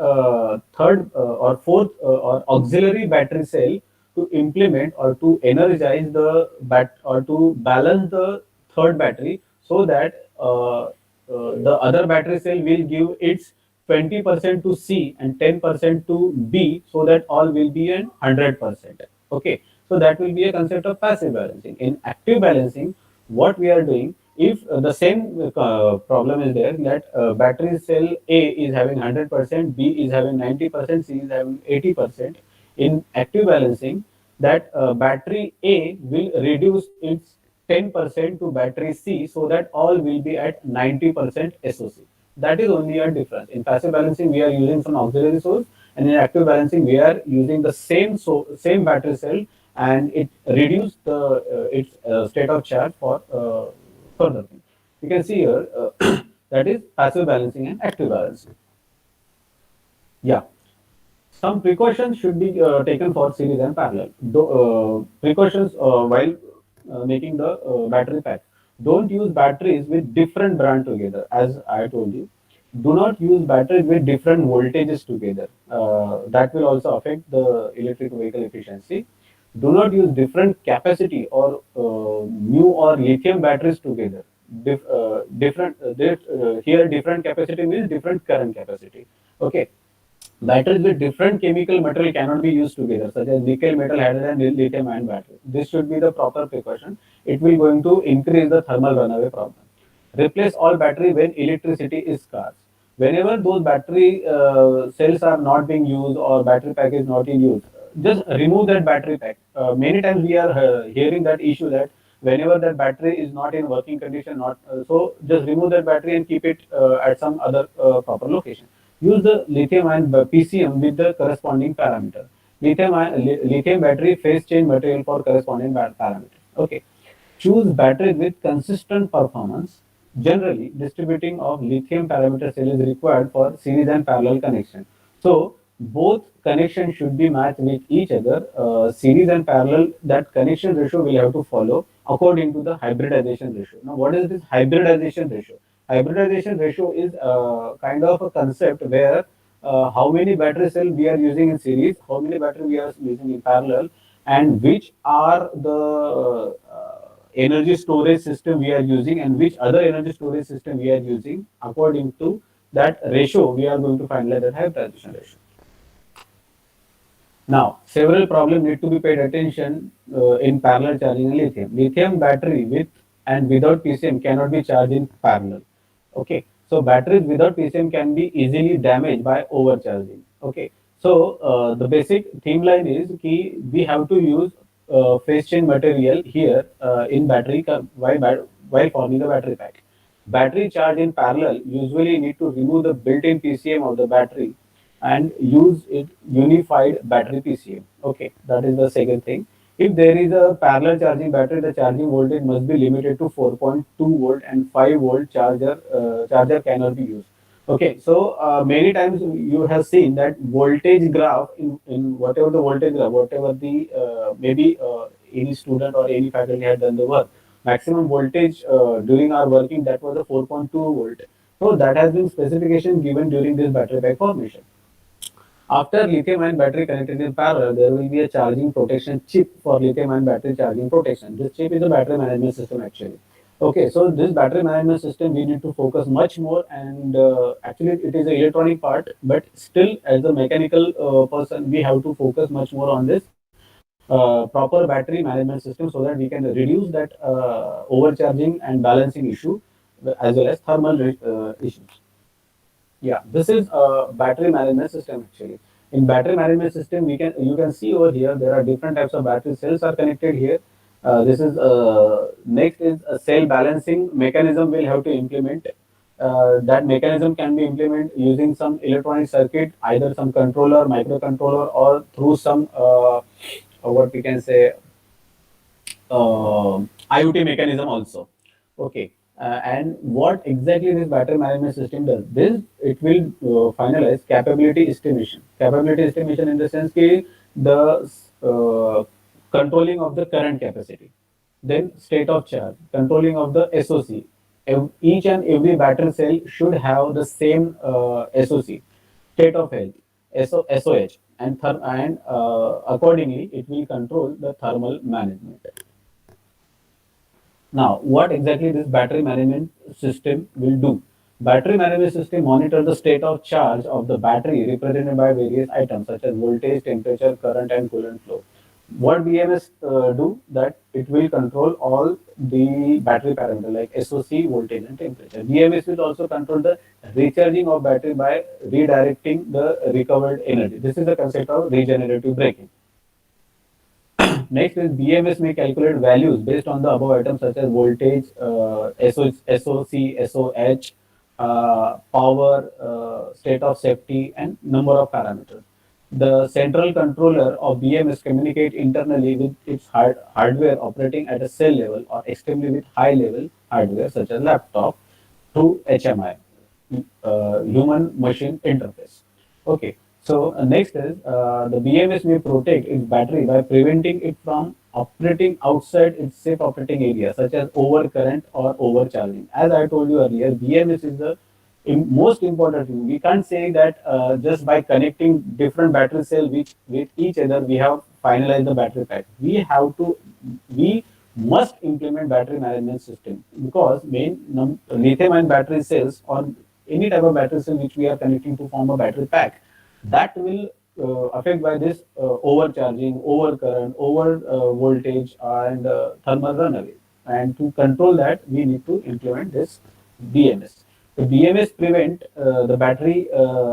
[SPEAKER 4] third or fourth or auxiliary battery cell to implement or to energize the bat or to balance the third battery, so that the other battery cell will give its 20% to C and 10% to B, so that all will be an 100%. Okay, so that will be a concept of passive balancing. In active balancing, what we are doing, if the same problem is there, that battery cell A is having 100%, B is having 90%, C is having 80%. In active balancing, that battery A will reduce its 10% to battery C, so that all will be at 90% SOC. That is only a difference. In passive balancing, we are using some auxiliary source, and in active balancing, we are using the same battery cell, and it reduce the its state of charge for further thing. You can see here that is passive balancing and active balancing. Yeah. Some precautions should be taken for series and parallel. Precautions while making the battery pack. Don't use batteries with different brand together. As I told you, do not use batteries with different voltages together. That will also affect the electric vehicle efficiency. Do not use different capacity or new or lithium batteries together. Here different capacity means different current capacity. Okay, batteries with different chemical material cannot be used together, such as nickel metal hydride and lithium-ion battery. This should be the proper precaution. It will going to increase the thermal runaway problem. Replace all battery when electricity is scarce. Whenever those battery cells are not being used or battery pack is not in use, just remove that battery pack. Many times we are hearing that issue that whenever that battery is not in working condition, not so just remove that battery and keep it at some other proper location. Use the lithium-ion PCM with the corresponding parameter. Lithium battery phase change material for corresponding parameter. Okay. Choose batteries with consistent performance. Generally, distributing of lithium parameter cell is required for series and parallel connection. So, both connections should be matched with each other. Series and parallel, that connection ratio will have to follow according to the hybridization ratio. Now, what is this hybridization ratio? Hybridization ratio is kind of a concept where how many battery cell we are using in series, how many battery we are using in parallel, and which are the energy storage system we are using and which other energy storage system we are using. According to that ratio, we are going to finalize that hybridization ratio. Now, several problems need to be paid attention in parallel charging in lithium. Lithium battery with and without PCM cannot be charged in parallel. Okay, so batteries without PCM can be easily damaged by overcharging. Okay, so the basic theme line is key we have to use phase change material here in battery while forming the battery pack. Battery charge in parallel usually need to remove the built-in PCM of the battery and use it unified battery PCM. Okay, that is the second thing. If there is a parallel charging battery, the charging voltage must be limited to 4.2 volt and 5 volt charger cannot be used. Okay, so many times you have seen that voltage graph in whatever the voltage graph, whatever the maybe any student or any faculty had done the work, maximum voltage during our working that was a 4.2 volt. So that has been specification given during this battery pack formation. After lithium-ion battery connected in parallel, there will be a charging protection chip for lithium-ion battery charging protection. This chip is a battery management system actually. Okay, so this battery management system we need to focus much more, and actually it is an electronic part, but still as a mechanical person we have to focus much more on this proper battery management system, so that we can reduce that overcharging and balancing issue as well as thermal issues. Yeah, this is a battery management system actually. In battery management system, we can you can see over here there are different types of battery cells are connected here. This is next is a cell balancing mechanism we'll have to implement. That mechanism can be implemented using some electronic circuit, either some controller, microcontroller, or through some what we can say IoT mechanism also. Okay. And what exactly this battery management system does? This it will finalize capability estimation. Capability estimation in the sense that the controlling of the current capacity, then state of charge, controlling of the SOC. Each and every battery cell should have the same SOC, state of health, SOH, and accordingly it will control the thermal management. Now, what exactly this battery management system will do? Battery management system monitor the state of charge of the battery represented by various items such as voltage, temperature, current, and coolant flow. What BMS do that it will control all the battery parameters like SOC, voltage, and temperature. BMS will also control the recharging of battery by redirecting the recovered energy. This is the concept of regenerative braking. Next is BMS may calculate values based on the above items such as voltage, SOC, SOH, power, state of safety, and number of parameters. The central controller of BMS communicate internally with its hardware operating at a cell level or extremely with high level hardware such as laptop through HMI, human machine interface. Okay, so next is the BMS may protect its battery by preventing it from operating outside its safe operating area, such as overcurrent or overcharging. As I told you earlier, BMS is the most important thing. We can't say that just by connecting different battery cells with each other, we have finalized the battery pack. We must implement battery management system because lithium-ion battery cells or any type of battery cell which we are connecting to form a battery pack that will affect by this overcharging, overcurrent, over voltage, and thermal runaway. And to control that, we need to implement this BMS. The BMS prevent the battery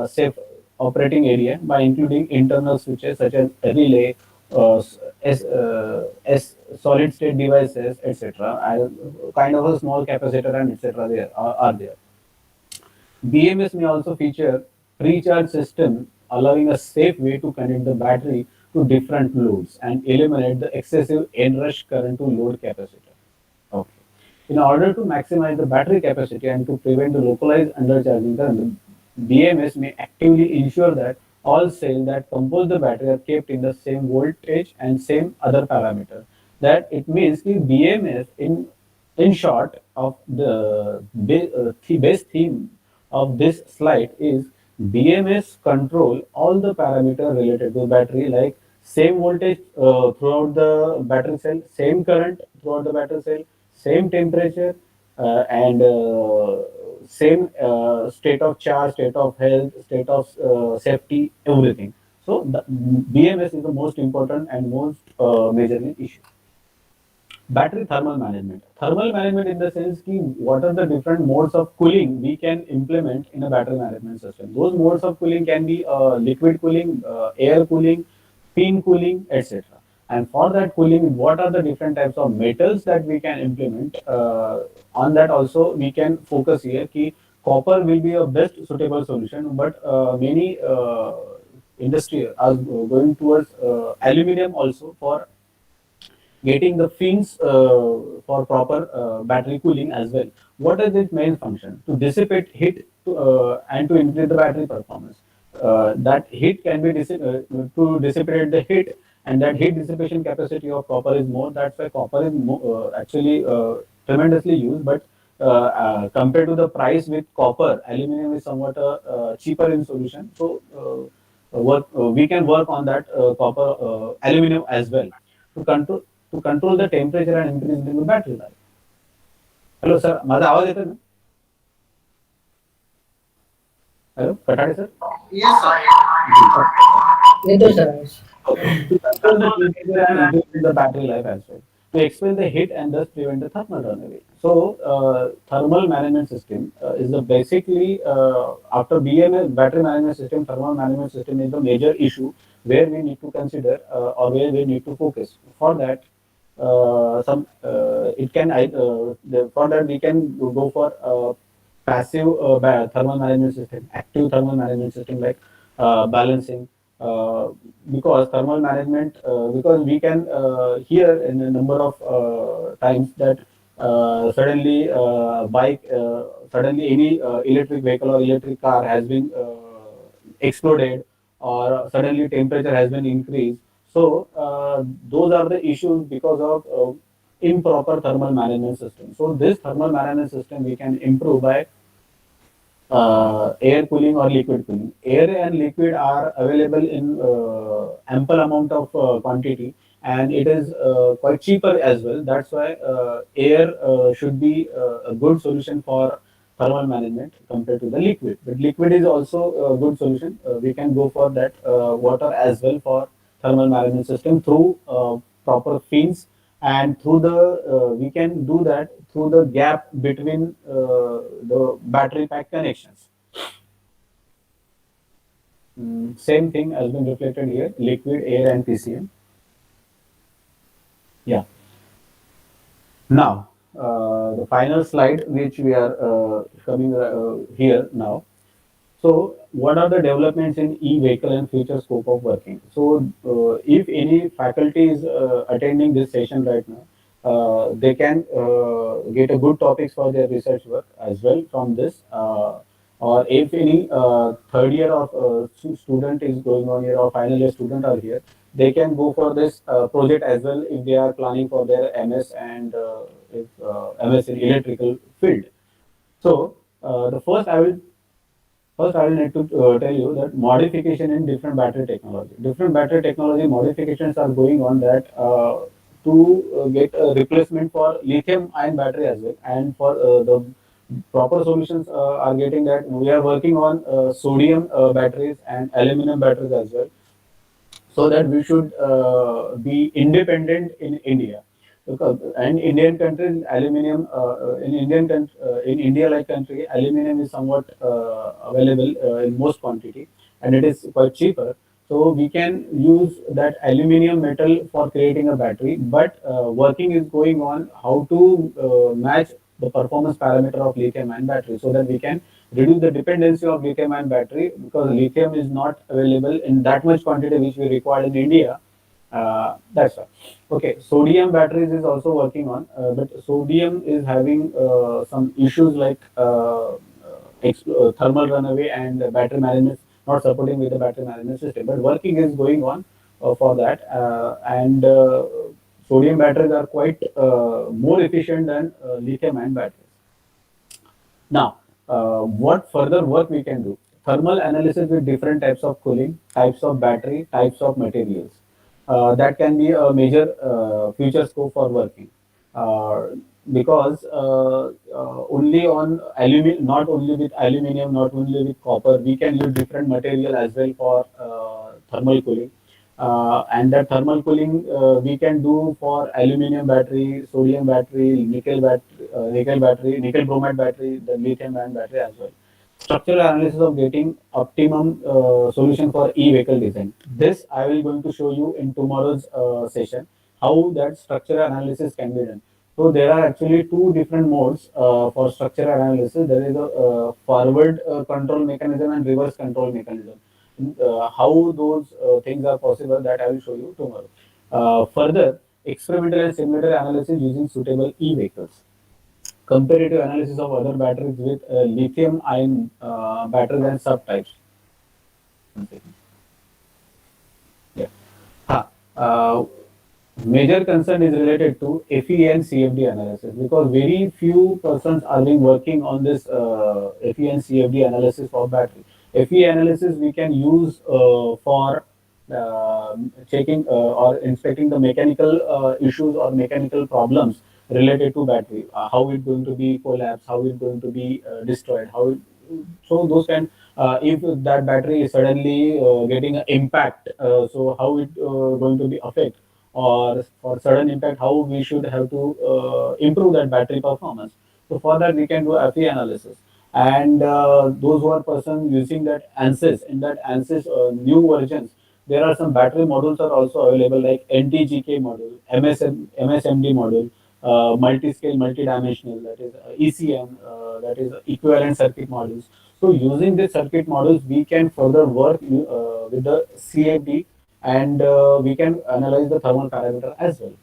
[SPEAKER 4] safe operating area by including internal switches such as relay, solid state devices, etc. Kind of a small capacitor and etc. There are there. BMS may also feature pre-charge system allowing a safe way to connect the battery to different loads and eliminate the excessive inrush current to load capacitor. Okay. In order to maximize the battery capacity and to prevent the localized undercharging current, BMS may actively ensure that all cells that compose the battery are kept in the same voltage and same other parameter. That it means the BMS in short of the base theme of this slide is BMS control all the parameter related to battery like same voltage throughout the battery cell, same current throughout the battery cell, same temperature, and same state of charge, state of health, state of safety, everything. So the BMS is the most important and most majorly issue. Battery thermal management. Thermal management in the sense ki what are the different modes of cooling we can implement in a battery management system. Those modes of cooling can be liquid cooling, air cooling, fin cooling, etc. And for that cooling, what are the different types of metals that we can implement? On that also we can focus here ki copper will be a best suitable solution, but many industry are going towards aluminum also for getting the fins for proper battery cooling as well. What is its main function? To dissipate heat and to increase the battery performance. That heat can be to dissipate the heat, and that heat dissipation capacity of copper is more. That's why copper is actually tremendously used. But compared to the price with copper, aluminum is somewhat cheaper in solution. So we can work on that copper aluminum as well to control the temperature and increase the battery life. Hello sir, माझा आवाज येतो ना? Hello, Kataade sir.
[SPEAKER 5] Yes, sir.
[SPEAKER 3] येतो sir.
[SPEAKER 4] Okay. To control the temperature and increase the battery life as well. To expel the heat and thus prevent the thermal runaway. So, thermal management system is the basically after BMS battery management system, thermal management system is the major issue where we need to consider or where we need to focus. For that, some it can for that we can go for passive thermal management system, active thermal management system like balancing, uh, because thermal management, because we can hear in a number of times that suddenly bike suddenly any electric vehicle or electric car has been exploded, or suddenly temperature has been increased. So those are the issues because of improper thermal management system. So this thermal management system we can improve by air cooling or liquid cooling. Air and liquid are available in ample amount of quantity, and it is quite cheaper as well. That's why air should be a good solution for thermal management compared to the liquid. But liquid is also a good solution. We can go for that water as well for thermal management system through proper fins, and through the we can do that through the gap between the battery pack connections. Same thing has been reflected here, liquid, air, and PCM. Yeah. Now, the final slide which we are coming here now. So, what are the developments in e-vehicle and future scope of working? So, if any faculty is attending this session right now, they can get a good topics for their research work as well from this. Or if any third year of student is going on here, or final year student are here, they can go for this project as well if they are planning for their MS, and if MS in electrical field. So, the first, I will need to tell you that modification in different battery technology. Different battery technology modifications are going on that to get a replacement for lithium-ion battery as well, and for the proper solutions are getting that we are working on sodium batteries and aluminum batteries as well, so that we should be independent in India. Because and Indian country, aluminum in India like country, aluminum is somewhat available in most quantity, and it is quite cheaper. So we can use that aluminum metal for creating a battery, but working is going on how to match the performance parameter of lithium-ion battery, so that we can reduce the dependency of lithium-ion battery, because lithium is not available in that much quantity which we require in India. That's why. Okay, sodium batteries is also working on, but sodium is having some issues like thermal runaway and battery management not supporting with the battery management system. But working is going on for that, and sodium batteries are quite more efficient than lithium-ion batteries. Now, what further work we can do? Thermal analysis with different types of cooling, types of battery, types of materials. That can be a major future scope for working. Uh, because only on aluminum, not only with aluminum, not only with copper, we can use different material as well for thermal cooling. And that thermal cooling we can do for aluminum battery, sodium battery, nickel bromide battery, the lithium ion battery as well. Structural analysis of getting optimum solution for e-vehicle design. This I will going to show you in tomorrow's session, how that structural analysis can be done. So there are actually two different modes for structural analysis. There is a forward control mechanism and reverse control mechanism. How those things are possible, that I will show you tomorrow. Further, experimental and simulator analysis using suitable e-vehicles. Comparative analysis of other batteries with lithium-ion batteries and subtypes. One second. Yeah. Uh, Major concern is related to FE and CFD analysis, because very few persons are being working on this FE and CFD analysis for battery. FE analysis we can use for checking or inspecting the mechanical issues or mechanical problems related to battery. How it going to be collapsed, how it going to be destroyed, how it, so those kind. If that battery is suddenly getting an impact, so how it going to be affect, or for sudden impact, how we should have to improve that battery performance. So for that we can do FE analysis. And those who are person using that ANSYS, in that ANSYS new versions, there are some battery modules are also available like NTGK module, MSMD module, multi-scale, multi-dimensional, that is ECM, that is equivalent circuit modules. So using these circuit modules, we can further work with the CFD, and we can analyze the thermal parameter as well.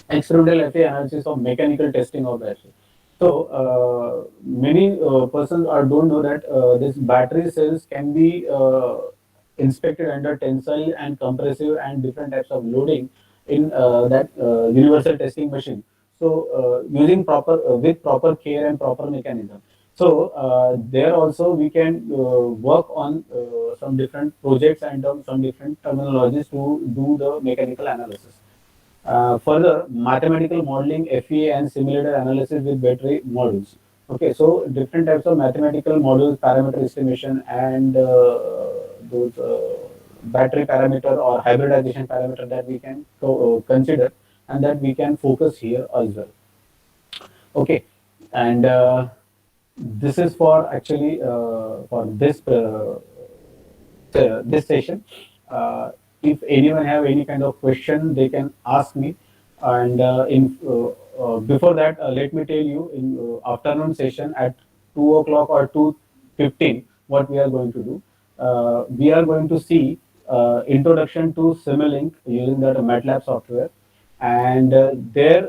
[SPEAKER 4] Experimental FA analysis of mechanical testing of battery. So many persons are don't know that this battery cells can be inspected under tensile and compressive and different types of loading in that universal testing machine. So using proper with proper care and proper mechanism. So there also we can work on some different projects and some different terminologies to do the mechanical analysis. Further, mathematical modeling, FEA, and simulator analysis with battery models. Okay, so different types of mathematical models, parameter estimation, and those battery parameter or hybridization parameter that we can consider and that we can focus here as well. Okay, and this is for actually for this session. Uh, if anyone have any kind of question, they can ask me. And in before that, let me tell you in afternoon session at 2 o'clock or 2:15, what we are going to do. We are going to see introduction to Simulink using that MATLAB software. And there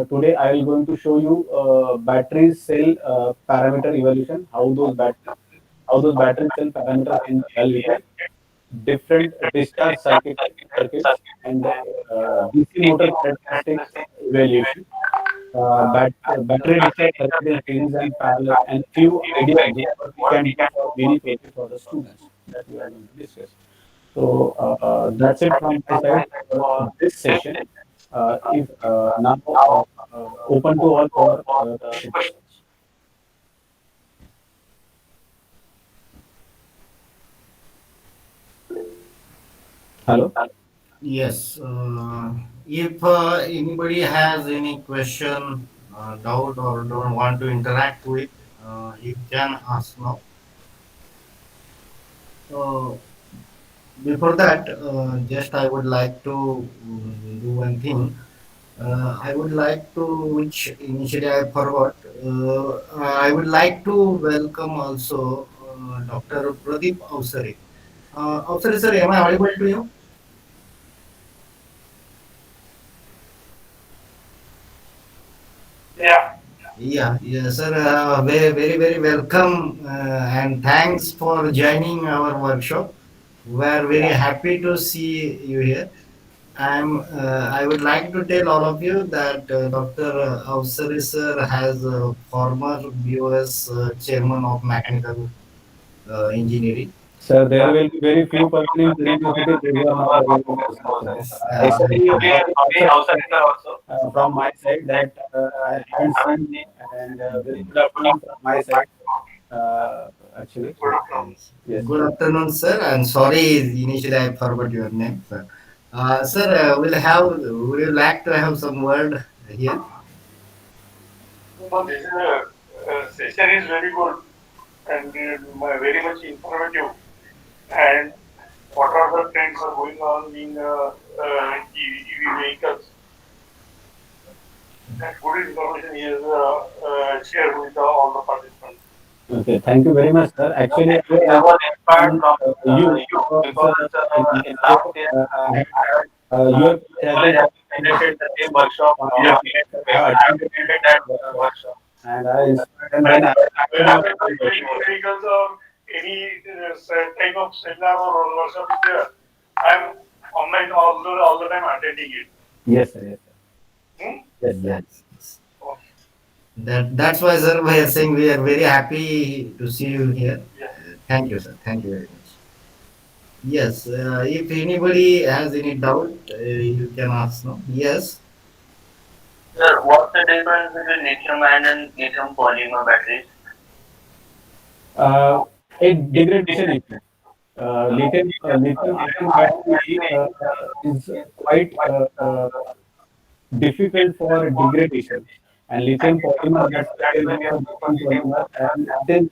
[SPEAKER 4] today I will going to show you battery cell parameter evaluation, how those battery cell parameters can be evaluated, different discharge circuits, and DC motor characteristics evaluation, battery discharge circuit in series and parallel, and few ideas what we can do for many projects for the students that we are going to discuss. So that's it from my side for this session. If now open to all for questions. Hello.
[SPEAKER 1] Yes. If anybody has any question, doubt, or don't want to interact with, you can ask now. So before that, just I would like to do one thing. I would like to, which initially I forgot. I would like to welcome also Dr. Pradeep Avsare. Avsare sir, am I audible to you?
[SPEAKER 2] Yeah.
[SPEAKER 1] Yeah, yes, sir. Very, very, very welcome and thanks for joining our workshop. We are very happy to see you here. I would like to tell all of you that Dr. Avsari sir has former BOS chairman of mechanical engineering.
[SPEAKER 4] Sir, there will be very few persons in the university those are not available to sir. So
[SPEAKER 1] Yes,
[SPEAKER 4] actually,
[SPEAKER 2] Today, outside also.
[SPEAKER 4] from my side that I haven't seen, and very good afternoon from my side. Actually,
[SPEAKER 1] yes.
[SPEAKER 4] yes.
[SPEAKER 1] Good afternoon, sir. I'm sorry, initially I forgot your name, sir. Sir, would you like to have some word here?
[SPEAKER 2] No, this is session is very good and very much informative. And what are the trends are going on in EV vehicles? That good information is shared with all the participants.
[SPEAKER 4] Okay, thank you very much, sir. Actually, I was
[SPEAKER 2] Actually, I was
[SPEAKER 4] inspired
[SPEAKER 2] inspired
[SPEAKER 4] from
[SPEAKER 2] from
[SPEAKER 4] you
[SPEAKER 2] you
[SPEAKER 4] because
[SPEAKER 2] because
[SPEAKER 4] in
[SPEAKER 2] in
[SPEAKER 4] last
[SPEAKER 2] last
[SPEAKER 4] year
[SPEAKER 2] year
[SPEAKER 4] I had
[SPEAKER 2] I had
[SPEAKER 4] your college has
[SPEAKER 2] college
[SPEAKER 4] been
[SPEAKER 2] has
[SPEAKER 4] conducted
[SPEAKER 2] conducted the
[SPEAKER 4] the
[SPEAKER 2] same
[SPEAKER 4] same
[SPEAKER 2] workshop
[SPEAKER 4] on
[SPEAKER 2] on
[SPEAKER 4] EV.
[SPEAKER 2] EV.
[SPEAKER 4] I have
[SPEAKER 2] I
[SPEAKER 4] attended
[SPEAKER 2] attended
[SPEAKER 4] that
[SPEAKER 2] that
[SPEAKER 4] workshop,
[SPEAKER 2] workshop.
[SPEAKER 4] and I inspired. And
[SPEAKER 2] And
[SPEAKER 4] when I
[SPEAKER 2] when
[SPEAKER 4] heard
[SPEAKER 2] I
[SPEAKER 4] of
[SPEAKER 2] went to
[SPEAKER 4] your
[SPEAKER 2] electric
[SPEAKER 4] workshop,
[SPEAKER 2] vehicles or any type of seminar or workshop is there, I'm online all the time attending it.
[SPEAKER 4] yes, sir, yes, sir,
[SPEAKER 2] Hmm?
[SPEAKER 4] yes, sir.
[SPEAKER 1] Yes. Yes. That's why, sir, we are saying we are very happy to see you here.
[SPEAKER 2] Yes.
[SPEAKER 1] Thank you, sir. Thank you very much. Yes, if anybody has any doubt, you can ask now. Yes.
[SPEAKER 2] Sir, what's the difference between lithium ion and lithium polymer batteries?
[SPEAKER 4] Uh, a degradation issue. Lithium ion battery is quite difficult for degradation, and lithium polymer, that's why we are going for lithium polymer, and it is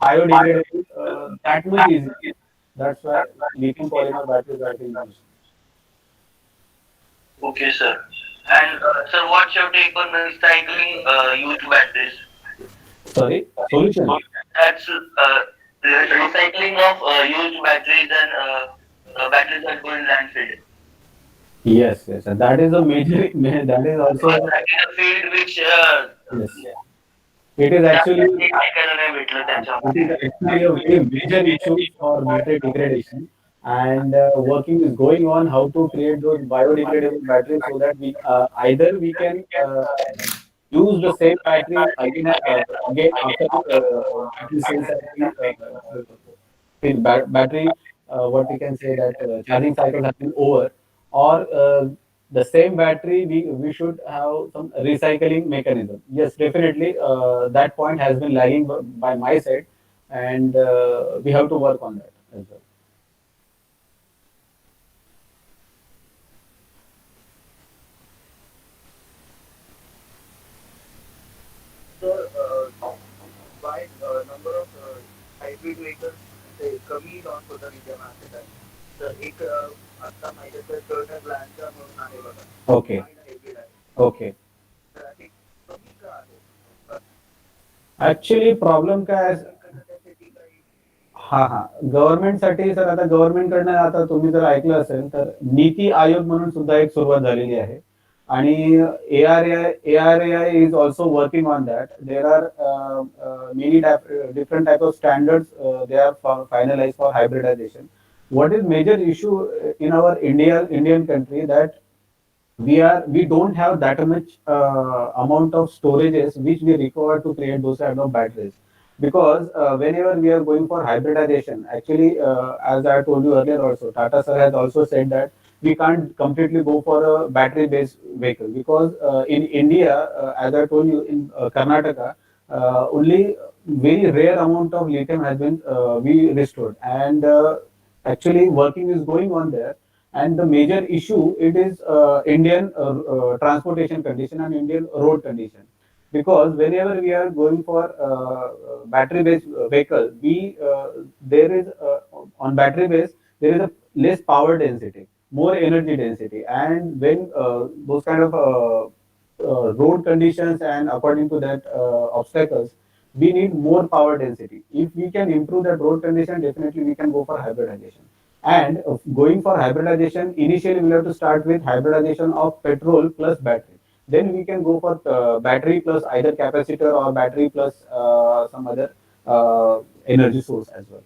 [SPEAKER 4] biodegradable that much easy. That's why lithium polymer batteries are being used.
[SPEAKER 2] Okay, sir. And sir, what's your take on recycling used batteries?
[SPEAKER 4] Sorry, solution.
[SPEAKER 2] That's recycling of used batteries and batteries that go in landfill.
[SPEAKER 4] Yes, yes, and that is a major. That is also,
[SPEAKER 2] That is a field which
[SPEAKER 4] yes. It is actually
[SPEAKER 2] ऐकायला नाही भेटलं
[SPEAKER 4] it is
[SPEAKER 2] त्याच्यामध्ये.
[SPEAKER 4] actually a very major issue for battery degradation, and working is going on how to create those biodegradable batteries so that we either we can use the same battery again after battery cells have been battery what we can say that charging cycle has been over, or the same battery we should have some recycling mechanism. Yes, definitely that point has been lagging by my side, and we have to work on that as well.
[SPEAKER 6] तर by number of hybrid vehicles ते कमी launch होतं India मार्केटात तर एक आता माहिती आहे तर टोयोटा ग्लॅन्झा म्हणून आहे बघा
[SPEAKER 4] Okay,
[SPEAKER 6] हायब्रिड आहे
[SPEAKER 4] okay.
[SPEAKER 6] तर ते कमी का आहे
[SPEAKER 4] Actually problem काय आहे?
[SPEAKER 6] कसं त्यासाठी काही
[SPEAKER 4] हा हा गव्हर्नमेंटसाठी सर आता गव्हर्नमेंटकडनं आता तुम्ही जर ऐकलं असेल तर नीती आयोग म्हणून सुद्धा एक सुरुवात झालेली आहे आणि ARAI is also working on that. There are many different type of standards they are finalized for hybridization. What is major issue in our Indian country that we don't have that much amount of storages which we require to create those kind of batteries, because whenever we are going for hybridization, actually as I told you earlier also, Tata sir has also said that we can't completely go for a battery based vehicle, because in India, as I told you, in Karnataka, only very rare amount of lithium has been we restored, and actually working is going on there. And the major issue it is Indian transportation condition and Indian road condition, because whenever we are going for battery based vehicle, we there is on battery base there is a less power density, more energy density, and when those kind of road conditions and according to that obstacles, we need more power density. If we can improve that road condition, definitely we can go for hybridization. And going for hybridization, initially we'll have to start with hybridization of petrol plus battery. Then we can go for battery plus either capacitor or battery plus some other energy source as well.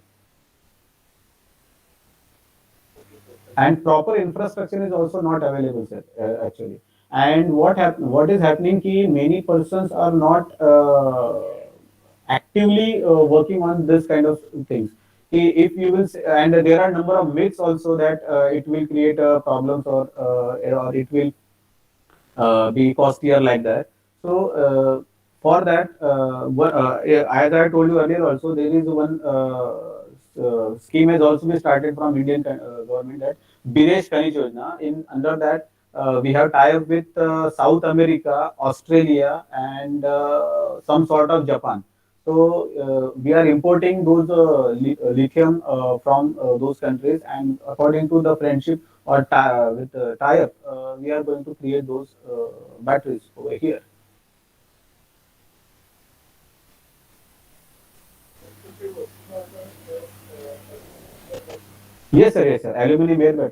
[SPEAKER 4] And proper infrastructure is also not available, sir, actually. And what is happening ki many persons are not actively working on this kind of things. If you will say, and there are number of myths also that it will create problems, or it will be costlier like that. So for that, yeah, as I told you earlier, also there is one scheme has also been started from Indian government, that Bidesh Khanij Yojana. In under that, we have tie-up with South America, Australia, and some sort of Japan. So we are importing those lithium from those countries, and according to the friendship or with tie-up, we are going to create those batteries over here. Yes, sir. Yes, sir. Aluminum air battery.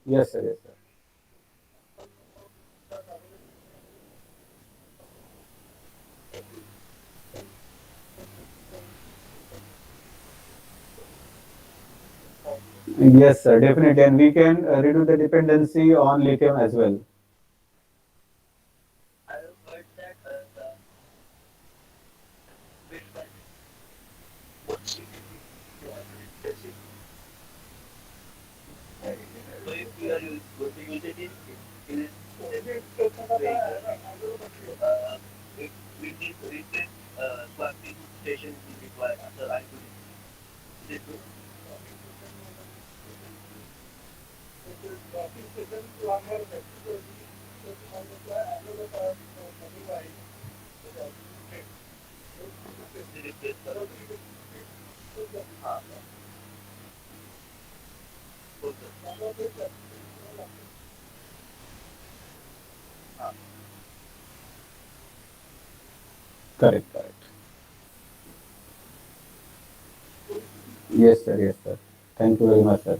[SPEAKER 4] Yes, sir. Yes, sir. Yes, sir. Definitely, and we can reduce the dependency on lithium as well.
[SPEAKER 6] I have heard that big battery what so if we are going to use it in electric vehicle it we need recent swapping station is required so I could is it good? Okay. Ah,
[SPEAKER 4] Correct, correct. Yes, sir. Yes, sir. Thank you very much, sir.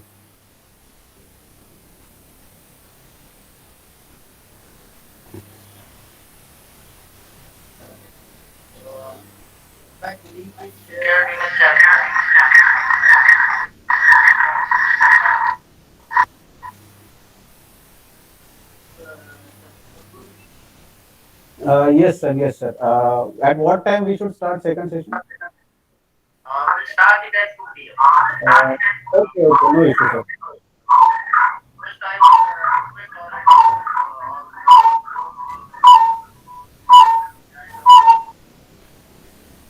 [SPEAKER 6] in fact, link is shared in the chat.
[SPEAKER 4] Yes, sir. Yes, sir. At what time we should start second session?
[SPEAKER 6] We'll start it at 2 p.m.
[SPEAKER 4] Uh, okay, okay. No issue, sir.
[SPEAKER 6] First, I will request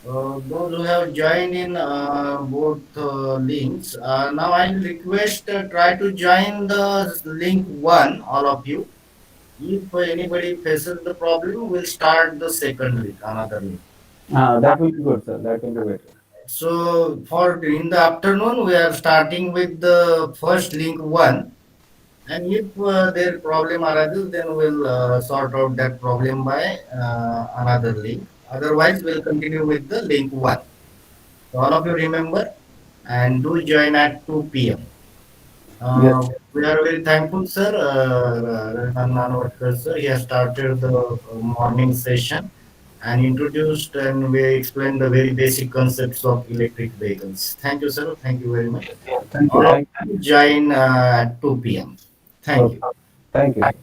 [SPEAKER 6] all
[SPEAKER 1] Those who have joined in both links, now I will request try to join the link one, all of you. If anybody faces the problem, we'll start the second link, another link.
[SPEAKER 4] That will be good, sir. That will be better.
[SPEAKER 1] So for in the afternoon, we are starting with the first link one, and if their problem arises, then we'll sort out that problem by another link. Otherwise, we'll continue with the link one. So all of you remember and do join at 2 p.m.
[SPEAKER 4] Yes.
[SPEAKER 1] We are very thankful, sir. Nanavatkar, sir. He has started the morning session and introduced and we explained the very basic concepts of electric vehicles. Thank you, sir. Thank you very much.
[SPEAKER 4] Thank you.
[SPEAKER 1] All of
[SPEAKER 4] Thank
[SPEAKER 1] you join at 2 p.m.
[SPEAKER 4] you.
[SPEAKER 1] Thank
[SPEAKER 4] Okay.
[SPEAKER 1] you.
[SPEAKER 4] Thank you, sir.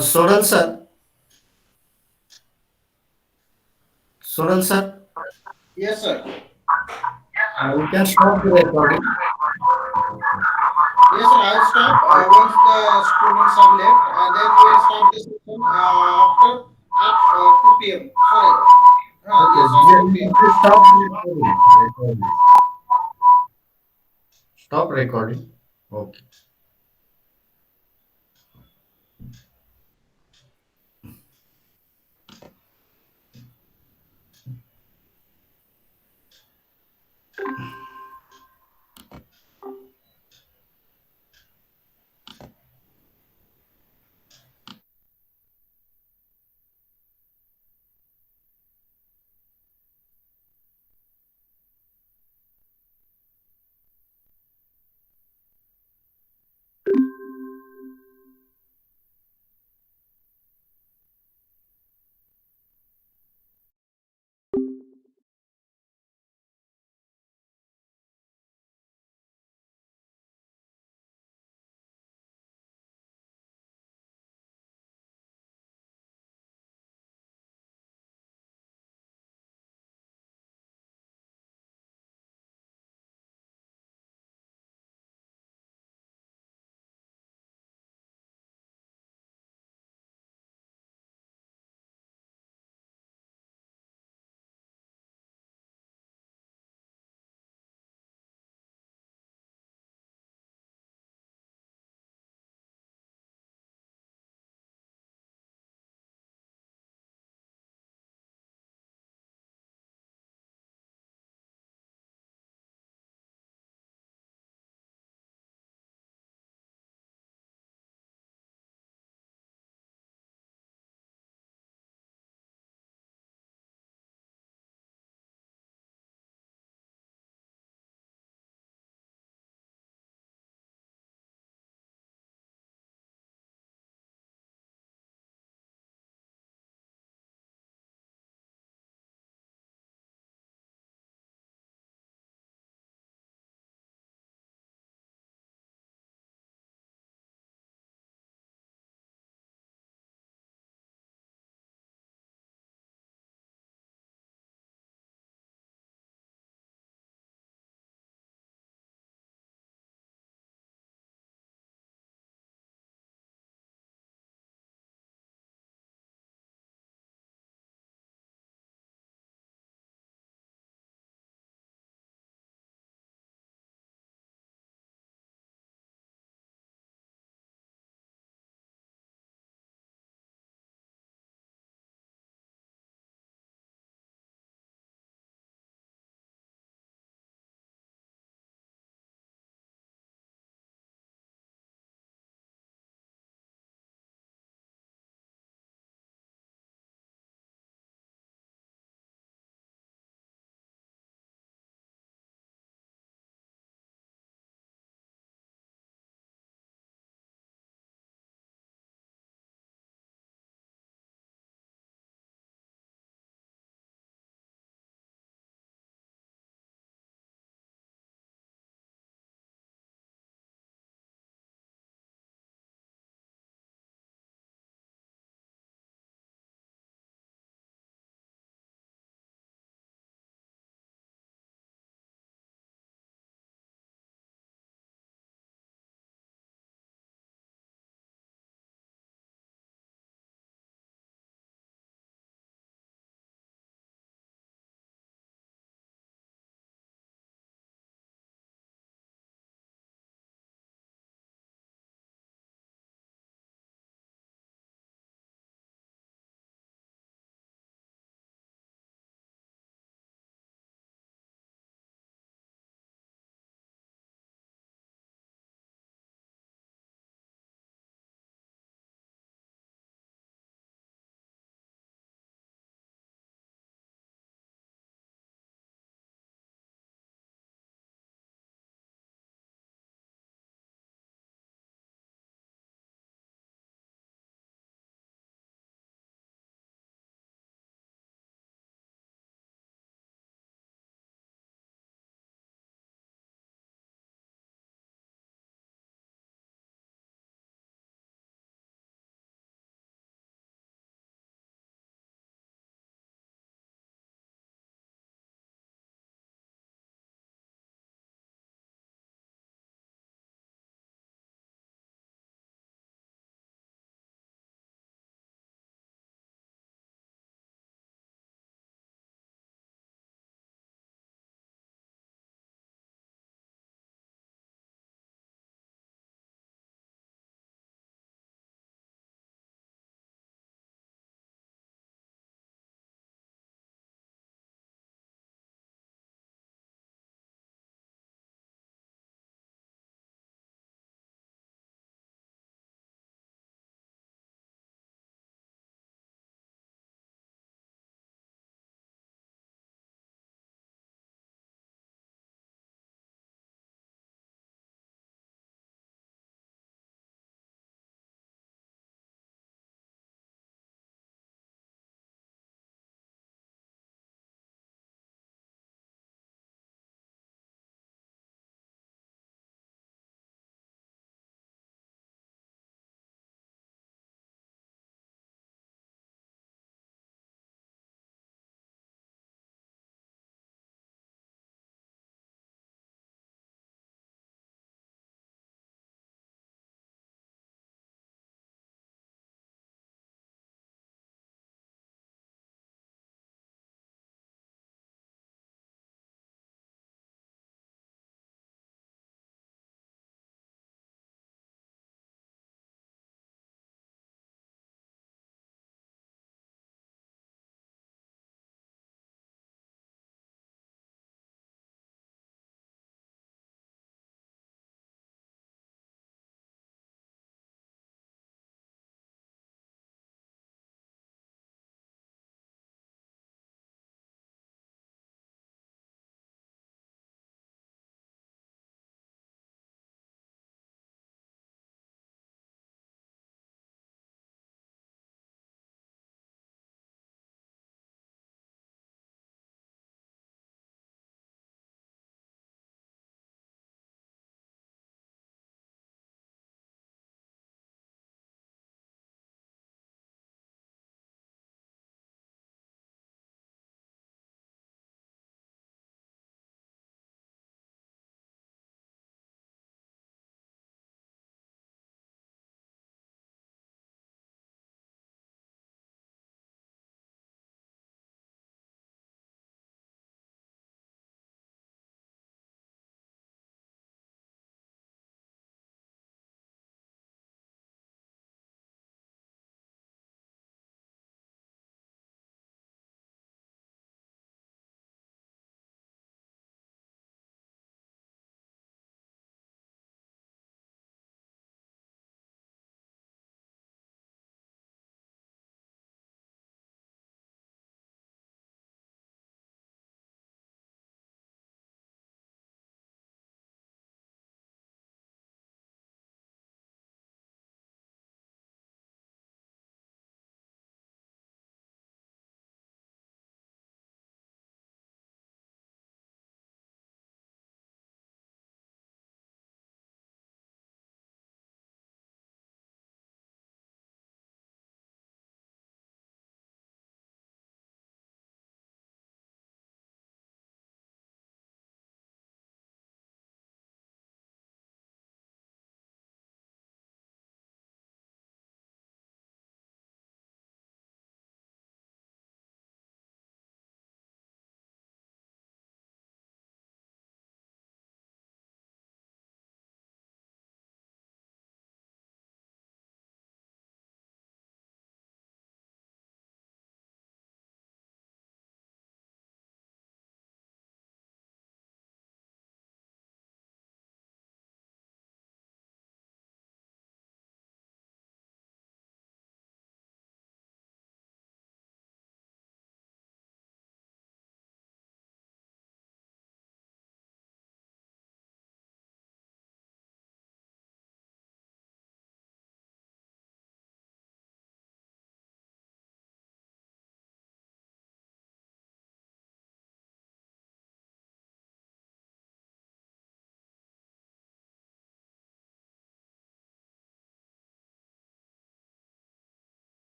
[SPEAKER 1] Soral, sir. Soral, sir.
[SPEAKER 5] Yes, sir.
[SPEAKER 1] We can stop the recording.
[SPEAKER 5] Yes, sir. I'll stop once the students have left. Then we'll start the session after at 2 p.m. Sorry.
[SPEAKER 1] Okay,
[SPEAKER 5] Yes, at 2 p.m.
[SPEAKER 1] please stop the recording. Recording. Stop recording. Okay.